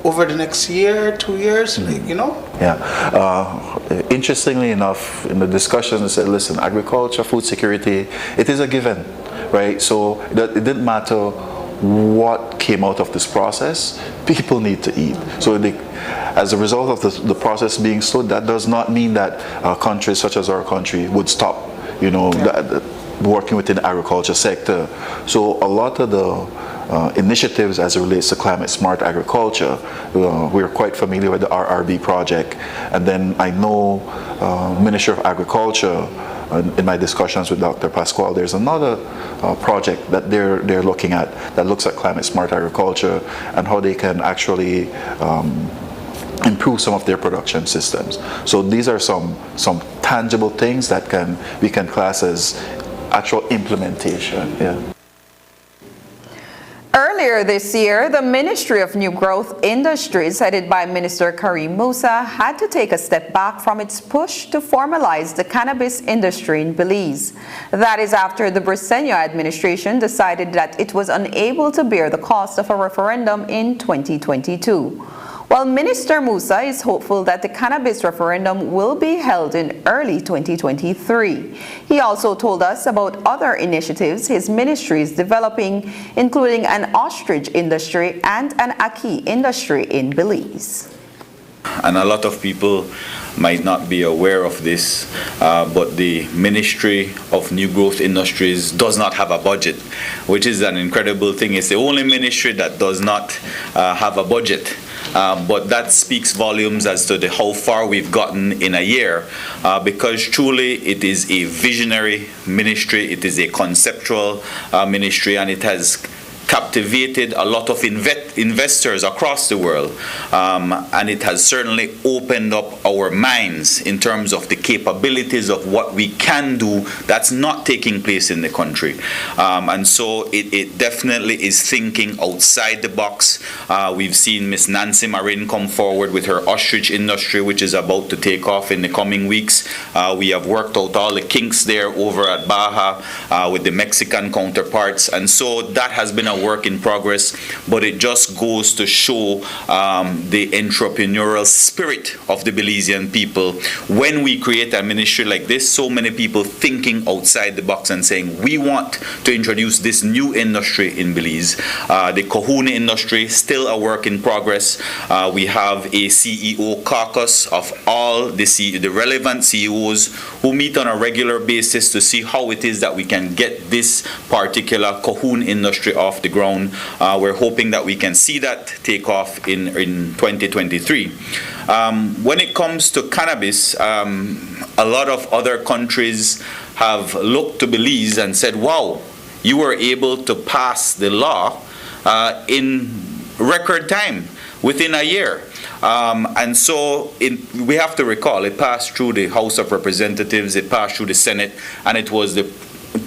Over the next year, 2 years, Yeah. Interestingly enough, in the discussion, they said, listen, agriculture, food security, it is a given, right? So it didn't matter what came out of this process, people need to eat. So as a result of the process being slow, that does not mean that countries such as our country would stop, working within the agriculture sector. So a lot of the initiatives as it relates to climate smart agriculture, we're quite familiar with the RRB project. And then I know Ministry of Agriculture, in my discussions with Dr. Pasquale, there's another project that they're looking at that looks at climate smart agriculture and how they can actually improve some of their production systems. So these are some tangible things that we can class as actual implementation. Yeah. Earlier this year, the Ministry of New Growth Industries, headed by Minister Karim Musa, had to take a step back from its push to formalize the cannabis industry in Belize. That is after the Briceño administration decided that it was unable to bear the cost of a referendum in 2022. While Minister Musa is hopeful that the cannabis referendum will be held in early 2023. He also told us about other initiatives his ministry is developing, including an ostrich industry and an ackee industry in Belize. And a lot of people might not be aware of this, but the Ministry of New Growth Industries does not have a budget, which is an incredible thing. It's the only ministry that does not have a budget. But that speaks volumes as to how far we've gotten in a year, because truly it is a visionary ministry, it is a conceptual ministry, and it has captivated a lot of investors across the world, and it has certainly opened up our minds in terms of the capabilities of what we can do that's not taking place in the country. And so it definitely is thinking outside the box. We've seen Miss Nancy Marin come forward with her ostrich industry, which is about to take off in the coming weeks. We have worked out all the kinks there over at Baja with the Mexican counterparts, and so that has been a work in progress, but it just goes to show the entrepreneurial spirit of the Belizean people. When we create a ministry like this, so many people thinking outside the box and saying, we want to introduce this new industry in Belize. The kahuna industry, still a work in progress. We have a CEO caucus of all the relevant CEOs who meet on a regular basis to see how it is that we can get this particular kahuna industry off the ground. We're hoping that we can see that take off in 2023. When it comes to cannabis, a lot of other countries have looked to Belize and said, wow, you were able to pass the law in record time, within a year. And so we have to recall, it passed through the House of Representatives, it passed through the Senate, and it was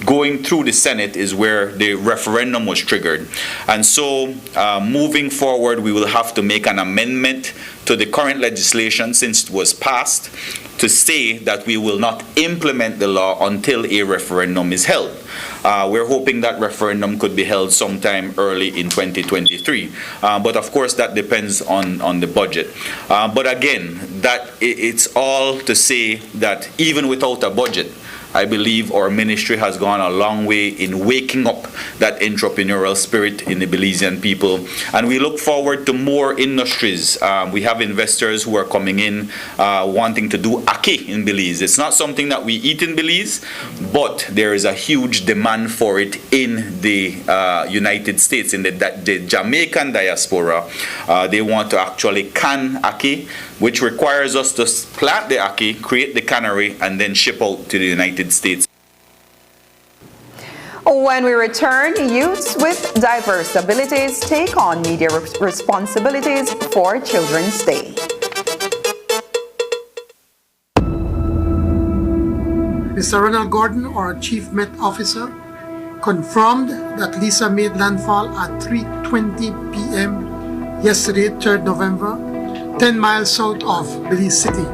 going through the Senate is where the referendum was triggered. And so moving forward, we will have to make an amendment to the current legislation since it was passed. to say that we will not implement the law until a referendum is held. We're hoping that referendum could be held sometime early in 2023. But of course, that depends on the budget. But again, it's all to say that even without a budget, I believe our ministry has gone a long way in waking up that entrepreneurial spirit in the Belizean people. And we look forward to more industries. We have investors who are coming in wanting to do ackee in Belize. It's not something that we eat in Belize, but there is a huge demand for it in the United States, in the Jamaican diaspora. They want to actually can ackee, which requires us to plant the ackee, create the cannery, and then ship out to the United States. When we return, youths with diverse abilities take on media responsibilities for Children's Day. Mr. Ronald Gordon, our Chief Met Officer, confirmed that Lisa made landfall at 3:20 p.m. yesterday, 3rd November, 10 miles south of Belize City.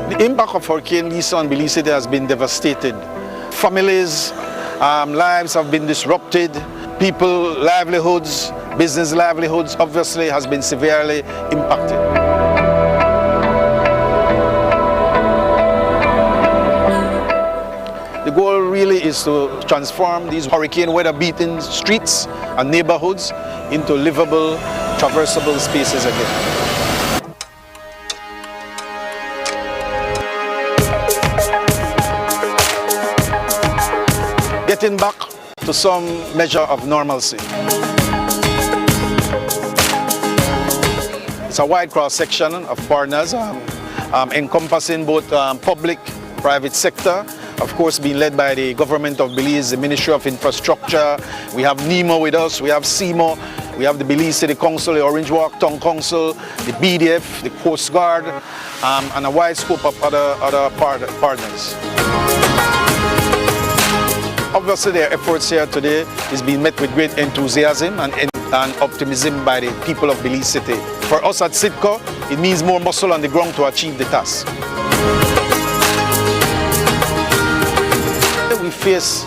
The impact of Hurricane Lisa on Belize City has been devastating. Families' lives have been disrupted. People, livelihoods, business livelihoods, obviously has been severely impacted. The goal really is to transform these hurricane weather-beaten streets and neighborhoods into livable, traversable spaces again. Getting back to some measure of normalcy. It's a wide cross-section of partners encompassing both public, private sector, of course being led by the government of Belize, the Ministry of Infrastructure. We have NEMO with us, we have CIMO, we have the Belize City Council, the Orange Walk Town Council, the BDF, the Coast Guard, and a wide scope of other partners. Obviously, their efforts here today is being met with great enthusiasm and optimism by the people of Belize City. For us at SIDCO, it means more muscle on the ground to achieve the task. We face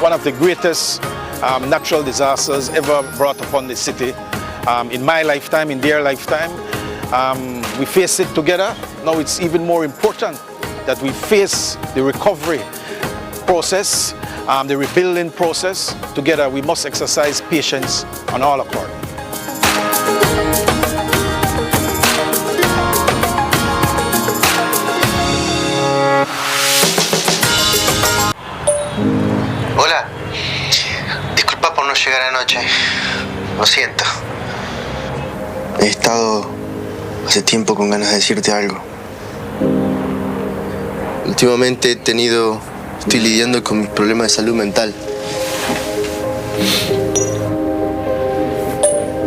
one of the greatest natural disasters ever brought upon the city. In my lifetime, in their lifetime, we face it together. Now it's even more important that we face the recovery process, the rebuilding process together. We must exercise patience on all accord. Hola, disculpa por no llegar anoche, lo siento. He estado hace tiempo con ganas de decirte algo. Últimamente estoy lidiando con mis problemas de salud mental.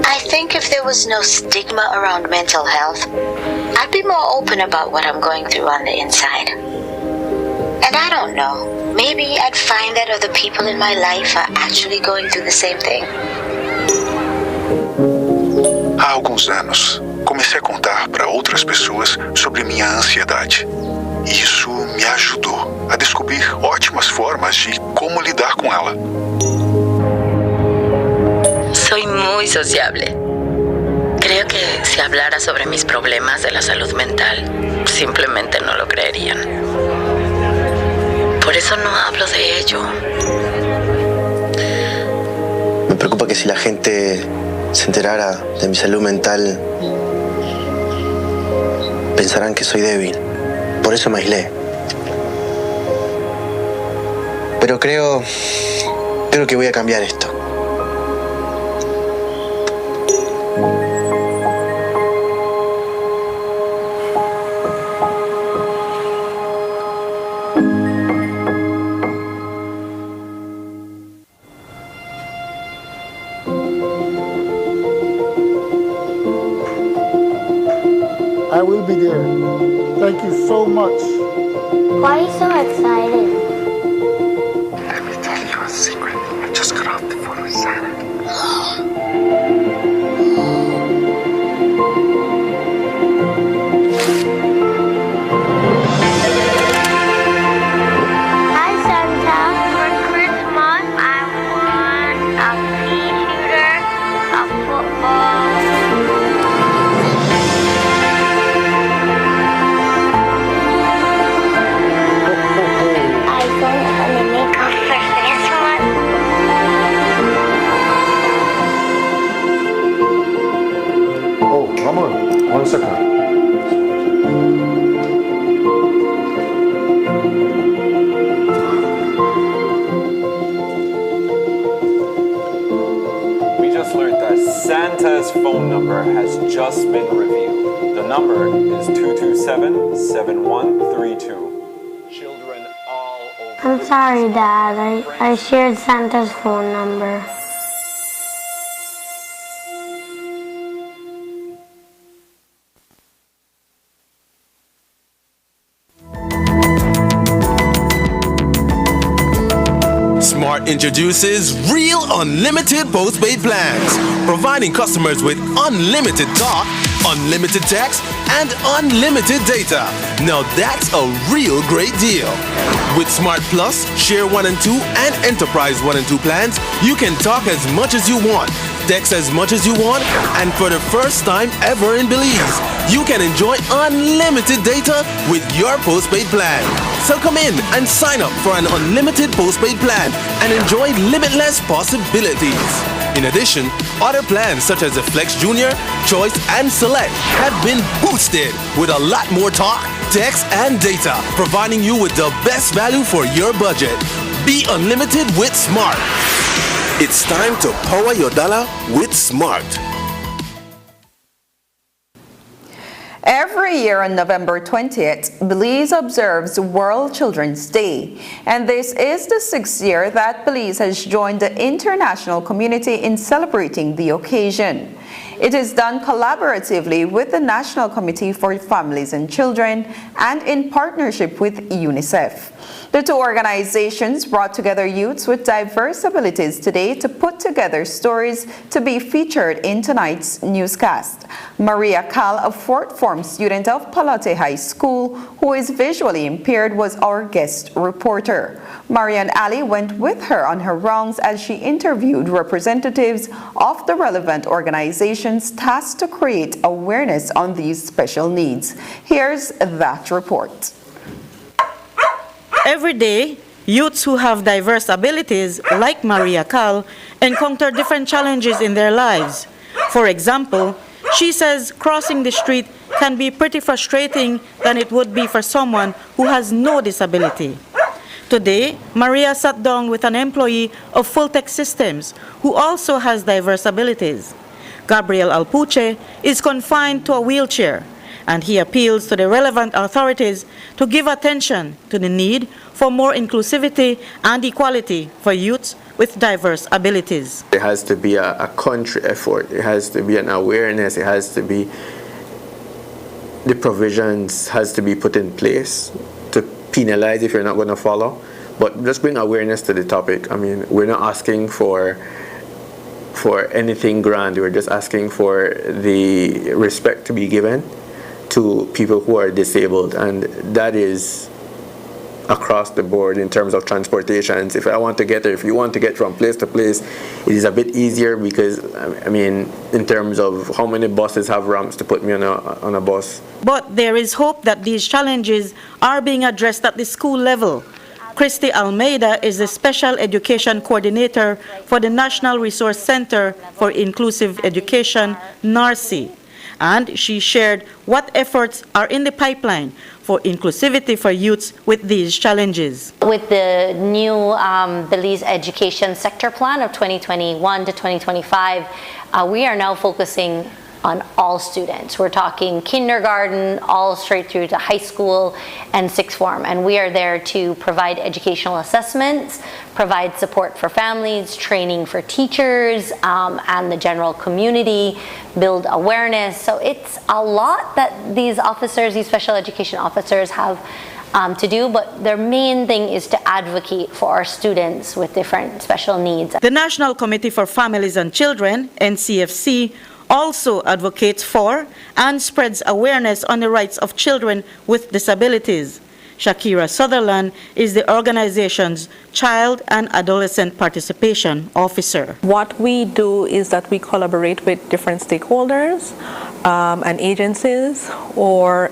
I think if there was no stigma around mental health, I'd be more open about what I'm going through on the inside. And I don't know, maybe I'd find that other people in my life are actually going through the same thing. Há alguns anos, comecei a contar para outras pessoas sobre minha ansiedade. Isso me ajudou a descobrir ótimas formas de como lidar com ela. Soy muy sociable. Creo que si hablara sobre mis problemas de la salud mental, simplemente no lo creerían. Por eso no hablo de ello. Me preocupa que si la gente se enterara de mi salud mental, pensarán que soy débil. Por eso me aislé. Pero creo que voy a cambiar esto. I will be there. Thank you so much. Why are you so excited? Let me tell you a secret. I just got off the phone with Sarah. phone number has just been revealed. The number is 227-7132. Children all over. I'm sorry, Dad. I shared Santa's phone number. Smart introduces Real Unlimited Postpaid Plans, providing customers with unlimited talk, unlimited text, and unlimited data. Now that's a real great deal. With Smart Plus, Share 1 and 2, and Enterprise 1 and 2 plans, you can talk as much as you want, text as much as you want, and for the first time ever in Belize, you can enjoy unlimited data with your postpaid plan. So come in and sign up for an unlimited postpaid plan and enjoy limitless possibilities. In addition, other plans such as the Flex Junior, Choice, and Select have been boosted with a lot more talk, text, and data, providing you with the best value for your budget. Be unlimited with Smart. It's time to power your dollar with Smart. Every year on November 20th, Belize observes World Children's Day, and this is the 6th year that Belize has joined the international community in celebrating the occasion. It is done collaboratively with the National Committee for Families and Children and in partnership with UNICEF. The two organizations brought together youths with diverse abilities today to put together stories to be featured in tonight's newscast. Maria Cal, a fourth form student of Palote High School who is visually impaired, was our guest reporter. Marian Ali went with her on her rounds as she interviewed representatives of the relevant organizations tasked to create awareness on these special needs. Here's that report. Every day, youths who have diverse abilities, like Maria Cal, encounter different challenges in their lives. For example, she says crossing the street can be pretty frustrating than it would be for someone who has no disability. Today, Maria sat down with an employee of Full Tech Systems who also has diverse abilities. Gabriel Alpuche is confined to a wheelchair, and he appeals to the relevant authorities to give attention to the need for more inclusivity and equality for youths with diverse abilities. There has to be a country effort. It has to be an awareness. It has to be, the provisions has to be put in place to penalize if you're not going to follow. But just bring awareness to the topic. I mean, we're not asking for anything grand. We're just asking for the respect to be given to people who are disabled, and that is across the board in terms of transportation. If I want to get there, if you want to get from place to place, it is a bit easier because, I mean, in terms of how many buses have ramps to put me on a bus. But there is hope that these challenges are being addressed at the school level. Christy Almeida is the Special Education Coordinator for the National Resource Center for Inclusive Education, NARCI. And she shared what efforts are in the pipeline for inclusivity for youths with these challenges. With the new Belize Education Sector Plan of 2021 to 2025, we are now focusing on all students. We're talking kindergarten, all straight through to high school and sixth form. And we are there to provide educational assessments, provide support for families, training for teachers and the general community, build awareness. So it's a lot that these officers, these special education officers have to do, but their main thing is to advocate for our students with different special needs. The National Committee for Families and Children, NCFC, also advocates for and spreads awareness on the rights of children with disabilities. Shakira Sutherland is the organization's Child and Adolescent Participation Officer. What we do is that we collaborate with different stakeholders and agencies or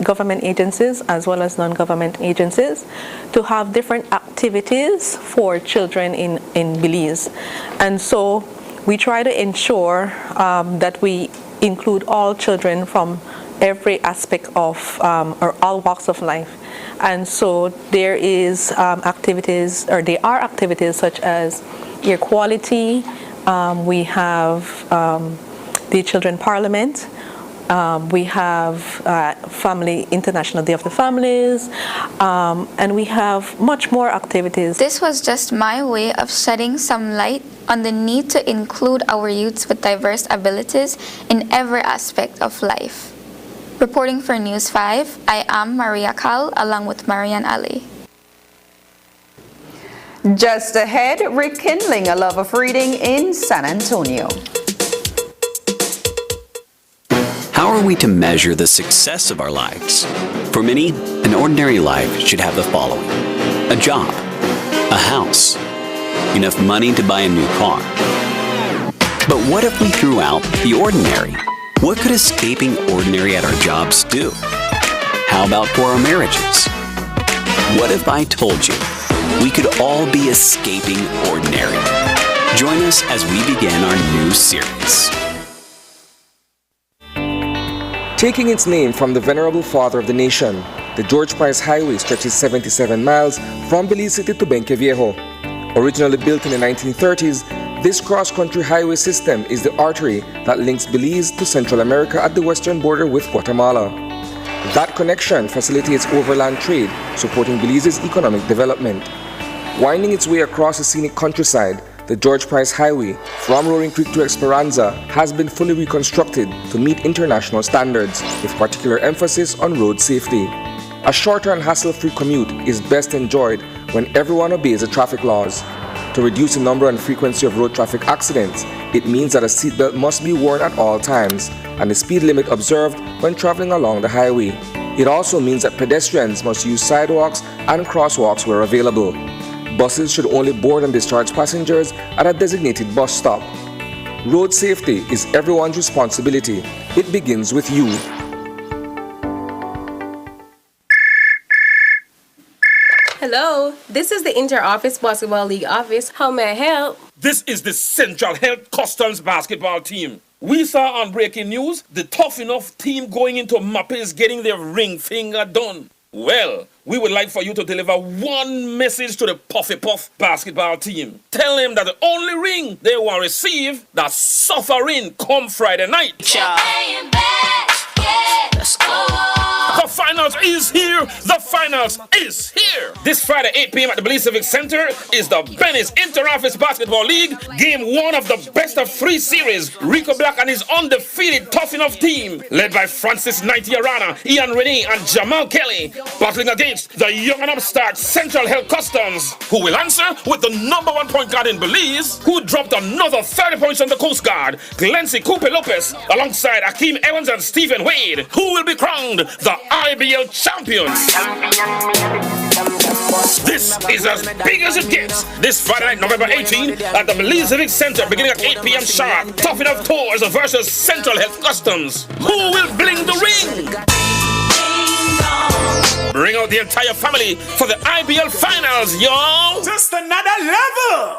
government agencies as well as non-government agencies to have different activities for children in Belize. And so we try to ensure that we include all children from every aspect of or all walks of life. And so there is activities, or there are activities such as air quality. We have the Children Parliament. We have International Day of the Families, and we have much more activities. This was just my way of shedding some light on the need to include our youths with diverse abilities in every aspect of life. Reporting for News 5, I am Maria Cal along with Marian Ali. Just ahead, rekindling a love of reading in San Antonio. How are we to measure the success of our lives? For many, an ordinary life should have the following: a job, a house, enough money to buy a new car. But what if we threw out the ordinary? What could escaping ordinary at our jobs do? How about for our marriages? What if I told you we could all be escaping ordinary? Join us as we begin our new series. Taking its name from the venerable father of the nation, the George Price Highway stretches 77 miles from Belize City to Benque Viejo. Originally built in the 1930s, this cross-country highway system is the artery that links Belize to Central America at the western border with Guatemala. That connection facilitates overland trade, supporting Belize's economic development. Winding its way across the scenic countryside, the George Price Highway from Roaring Creek to Esperanza has been fully reconstructed to meet international standards, with particular emphasis on road safety. A shorter and hassle-free commute is best enjoyed when everyone obeys the traffic laws. To reduce the number and frequency of road traffic accidents, it means that a seatbelt must be worn at all times and the speed limit observed when traveling along the highway. It also means that pedestrians must use sidewalks and crosswalks where available. Buses should only board and discharge passengers at a designated bus stop. Road safety is everyone's responsibility. It begins with you. Hello, this is the Inter-Office Basketball League office. How may I help? This is the Central Health Customs basketball team. We saw on breaking news the Tough Enough team going into Mappe is getting their ring finger done. Well, we would like for you to deliver one message to the Puffy Puff basketball team. Tell them that the only ring they will receive, that's suffering come Friday night. Let's go. The finals is here. The finals is here. This Friday, 8 p.m. at the Belize Civic Center is the Benny's Inter-Office Basketball League, game 1 of the best of 3 series. Rico Black and his undefeated Tough Enough team, led by Francis Arana, Ian Renee, and Jamal Kelly, battling against the young and upstart Central Health Customs, who will answer with the #1 point guard in Belize, who dropped another 30 points on the Coast Guard, Glency Coupe Lopez, alongside Akeem Evans and Stephen Wade, who will be crowned the IBL champions. This is as big as it gets. This Friday night, November 18, at the Belize Civic Center, beginning at 8 p.m. sharp. Tough Enough Tours versus Central Health Customs. Who will bling the ring? Bring out the entire family for the IBL finals, y'all! Just another level!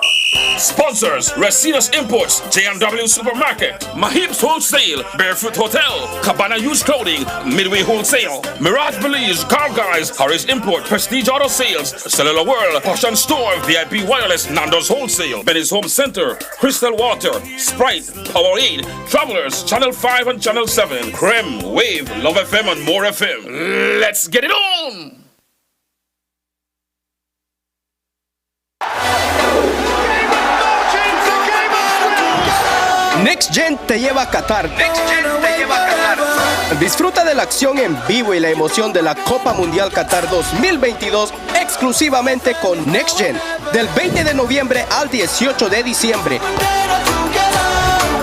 Sponsors: Racina's Imports, J&W Supermarket, Mahib's Wholesale, Barefoot Hotel, Cabana Used Clothing, Midway Wholesale, Mirage Belize, Car Guys, Harris Import, Prestige Auto Sales, Cellular World, Ocean Store, VIP Wireless, Nando's Wholesale, Benny's Home Center, Crystal Water, Sprite, Powerade, Travelers, Channel 5 and Channel 7, Creme, Wave, Love FM and More FM. Let's get it on! Next Gen te lleva a Qatar. Disfruta de la acción en vivo y la emoción de la Copa Mundial Qatar 2022 exclusivamente con Next Gen, del 20 de noviembre al 18 de diciembre.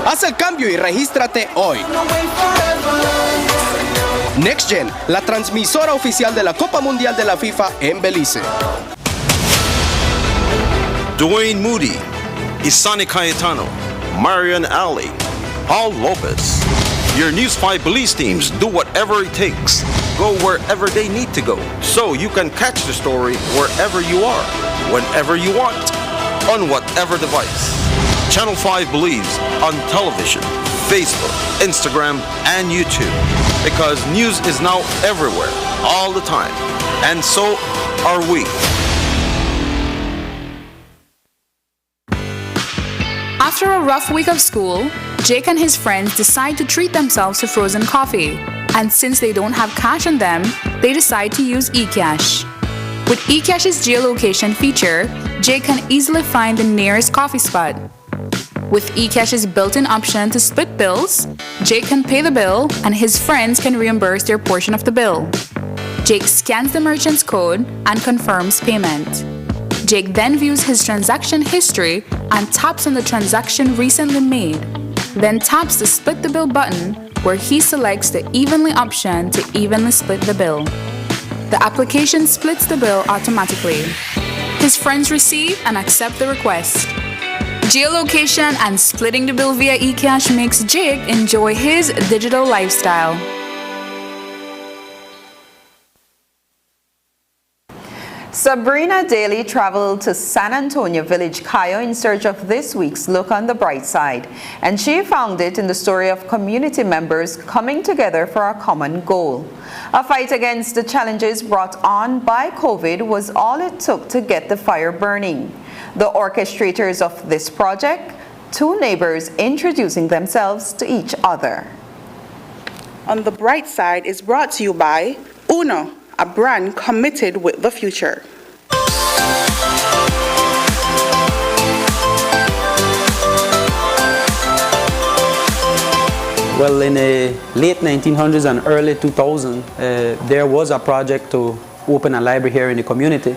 Haz el cambio y regístrate hoy. Next Gen, la transmisora oficial de la Copa Mundial de la FIFA en Belice. Dwayne Moody, Isani Cayetano, Marian Ali, Paul Lopez. Your News 5 Belize teams do whatever it takes. Go wherever they need to go, so you can catch the story wherever you are, whenever you want, on whatever device. Channel 5 Belize on television, Facebook, Instagram, and YouTube. Because news is now everywhere, all the time. And so are we. After a rough week of school, Jake and his friends decide to treat themselves to frozen coffee, and since they don't have cash on them, they decide to use eCash. With eCash's geolocation feature, Jake can easily find the nearest coffee spot. With eCash's built-in option to split bills, Jake can pay the bill and his friends can reimburse their portion of the bill. Jake scans the merchant's code and confirms payment. Jake then views his transaction history and taps on the transaction recently made, then taps the split the bill button where he selects the evenly option to evenly split the bill. The application splits the bill automatically. His friends receive and accept the request. Geolocation and splitting the bill via eCash makes Jake enjoy his digital lifestyle. Sabrina Daly traveled to San Antonio Village, Cayo in search of this week's Look on the Bright Side, and she found it in the story of community members coming together for a common goal. A fight against the challenges brought on by COVID was all it took to get the fire burning. The orchestrators of this project, two neighbors introducing themselves to each other. On the Bright Side is brought to you by Uno, a brand committed with the future. Well, in the late 1900s and early 2000s, there was a project to open a library here in the community.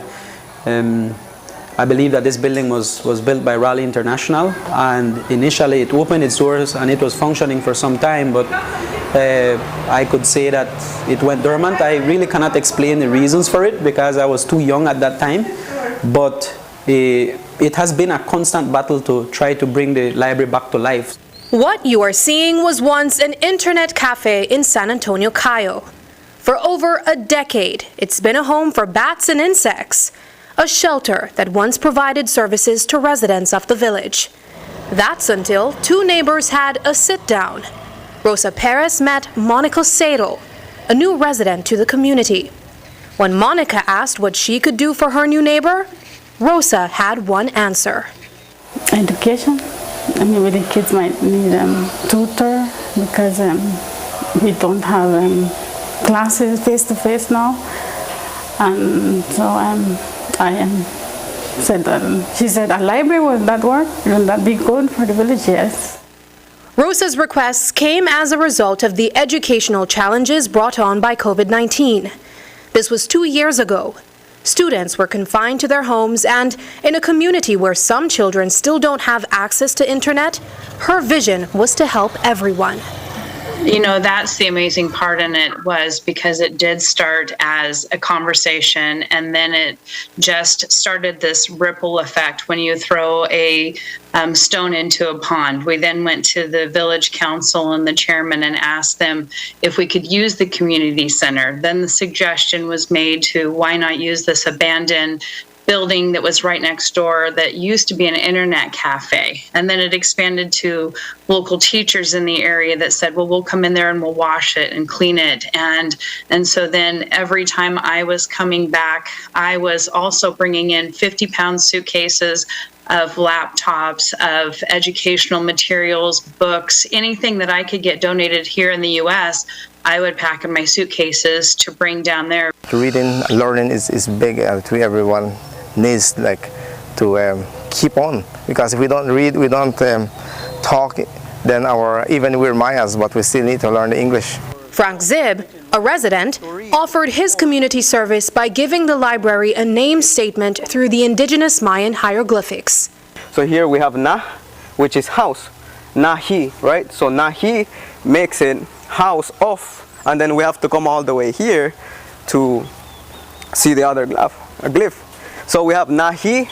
I believe that this building was built by Raleigh International, and initially it opened its doors and it was functioning for some time, but I could say that it went dormant. I really cannot explain the reasons for it because I was too young at that time, but it has been a constant battle to try to bring the library back to life. What you are seeing was once an internet cafe in San Antonio, Cayo. For over a decade, it's been a home for bats and insects, a shelter that once provided services to residents of the village. That's until two neighbors had a sit-down. Rosa Perez met Monica Seidel, a new resident to the community. When Monica asked what she could do for her new neighbor, Rosa had one answer. Education. I mean, the kids might need tutor because we don't have classes face-to-face now. And so she said, a library, would that work? Would that be good for the village? Yes. Rosa's requests came as a result of the educational challenges brought on by COVID-19. This was 2 years ago. Students were confined to their homes, and in a community where some children still don't have access to internet, her vision was to help everyone. You know, that's the amazing part in it, was because it did start as a conversation and then it just started this ripple effect when you throw a stone into a pond. We then went to the village council and the chairman and asked them if we could use the community center. Then the suggestion was made to why not use this abandoned building that was right next door that used to be an internet cafe. And then it expanded to local teachers in the area that said, well, we'll come in there and we'll wash it and clean it. And so then every time I was coming back, I was also bringing in 50-pound suitcases of laptops, of educational materials, books, anything that I could get donated here in the US, I would pack in my suitcases to bring down there. Reading and learning is big to everyone. Needs to keep on, because if we don't read, we don't talk, then even we're Mayas, but we still need to learn the English. Frank Zib, a resident, offered his community service by giving the library a name statement through the indigenous Mayan hieroglyphics. So here we have Na, which is house, Nahi, right? So Nahi makes it house of, and then we have to come all the way here to see the other glyph. So we have Nahi,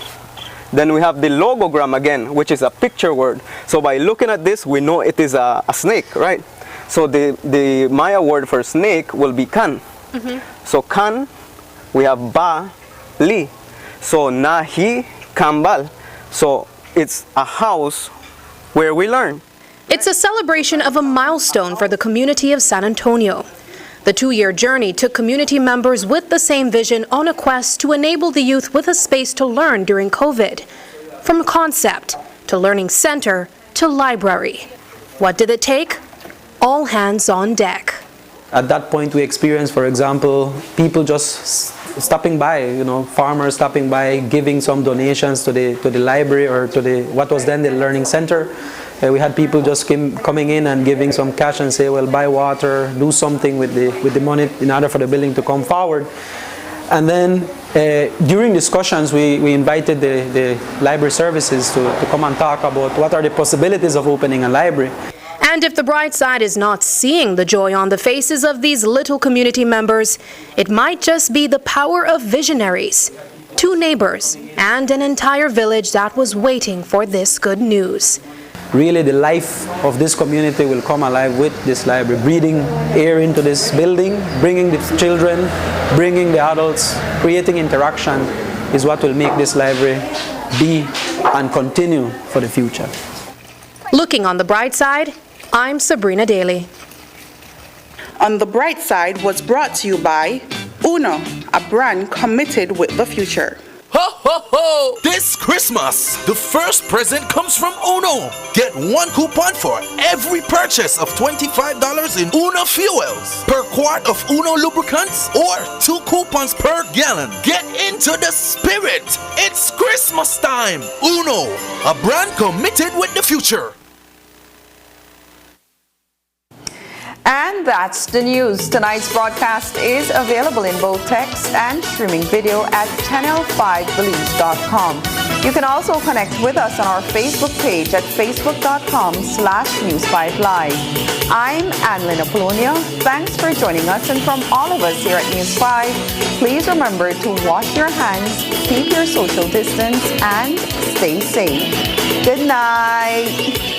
then we have the logogram again, which is a picture word. So by looking at this, we know it is a snake, right? So the Maya word for snake will be kan. So kan, we have ba, li. So Nahi, kambal. So it's a house where we learn. It's a celebration of a milestone for the community of San Antonio. The 2-year journey took community members with the same vision on a quest to enable the youth with a space to learn during COVID. From concept to learning center to library. What did it take? All hands on deck. At that point, we experienced, for example, people just stopping by, farmers stopping by, giving some donations to the library or to what was then the learning center. We had people just coming in and giving some cash and say, well, buy water, do something with the money in order for the building to come forward. And then during discussions, we invited the library services to come and talk about what are the possibilities of opening a library. And if the bright side is not seeing the joy on the faces of these little community members, it might just be the power of visionaries, 2 neighbors, and an entire village that was waiting for this good news. Really, the life of this community will come alive with this library, breathing air into this building, bringing the children, bringing the adults, creating interaction is what will make this library be and continue for the future. Looking on the bright side, I'm Sabrina Daly. On the Bright Side was brought to you by Uno, a brand committed with the future. Ho, ho, ho! This Christmas, the first present comes from Uno. Get 1 coupon for every purchase of $25 in Uno fuels, per quart of Uno lubricants, or 2 coupons per gallon. Get into the spirit. It's Christmas time. Uno, a brand committed with the future. And that's the news. Tonight's broadcast is available in both text and streaming video at channel5belize.com. You can also connect with us on our Facebook page at facebook.com/News5Live. I'm Annalyn Apollonia. Thanks for joining us, and from all of us here at News 5, please remember to wash your hands, keep your social distance, and stay safe. Good night.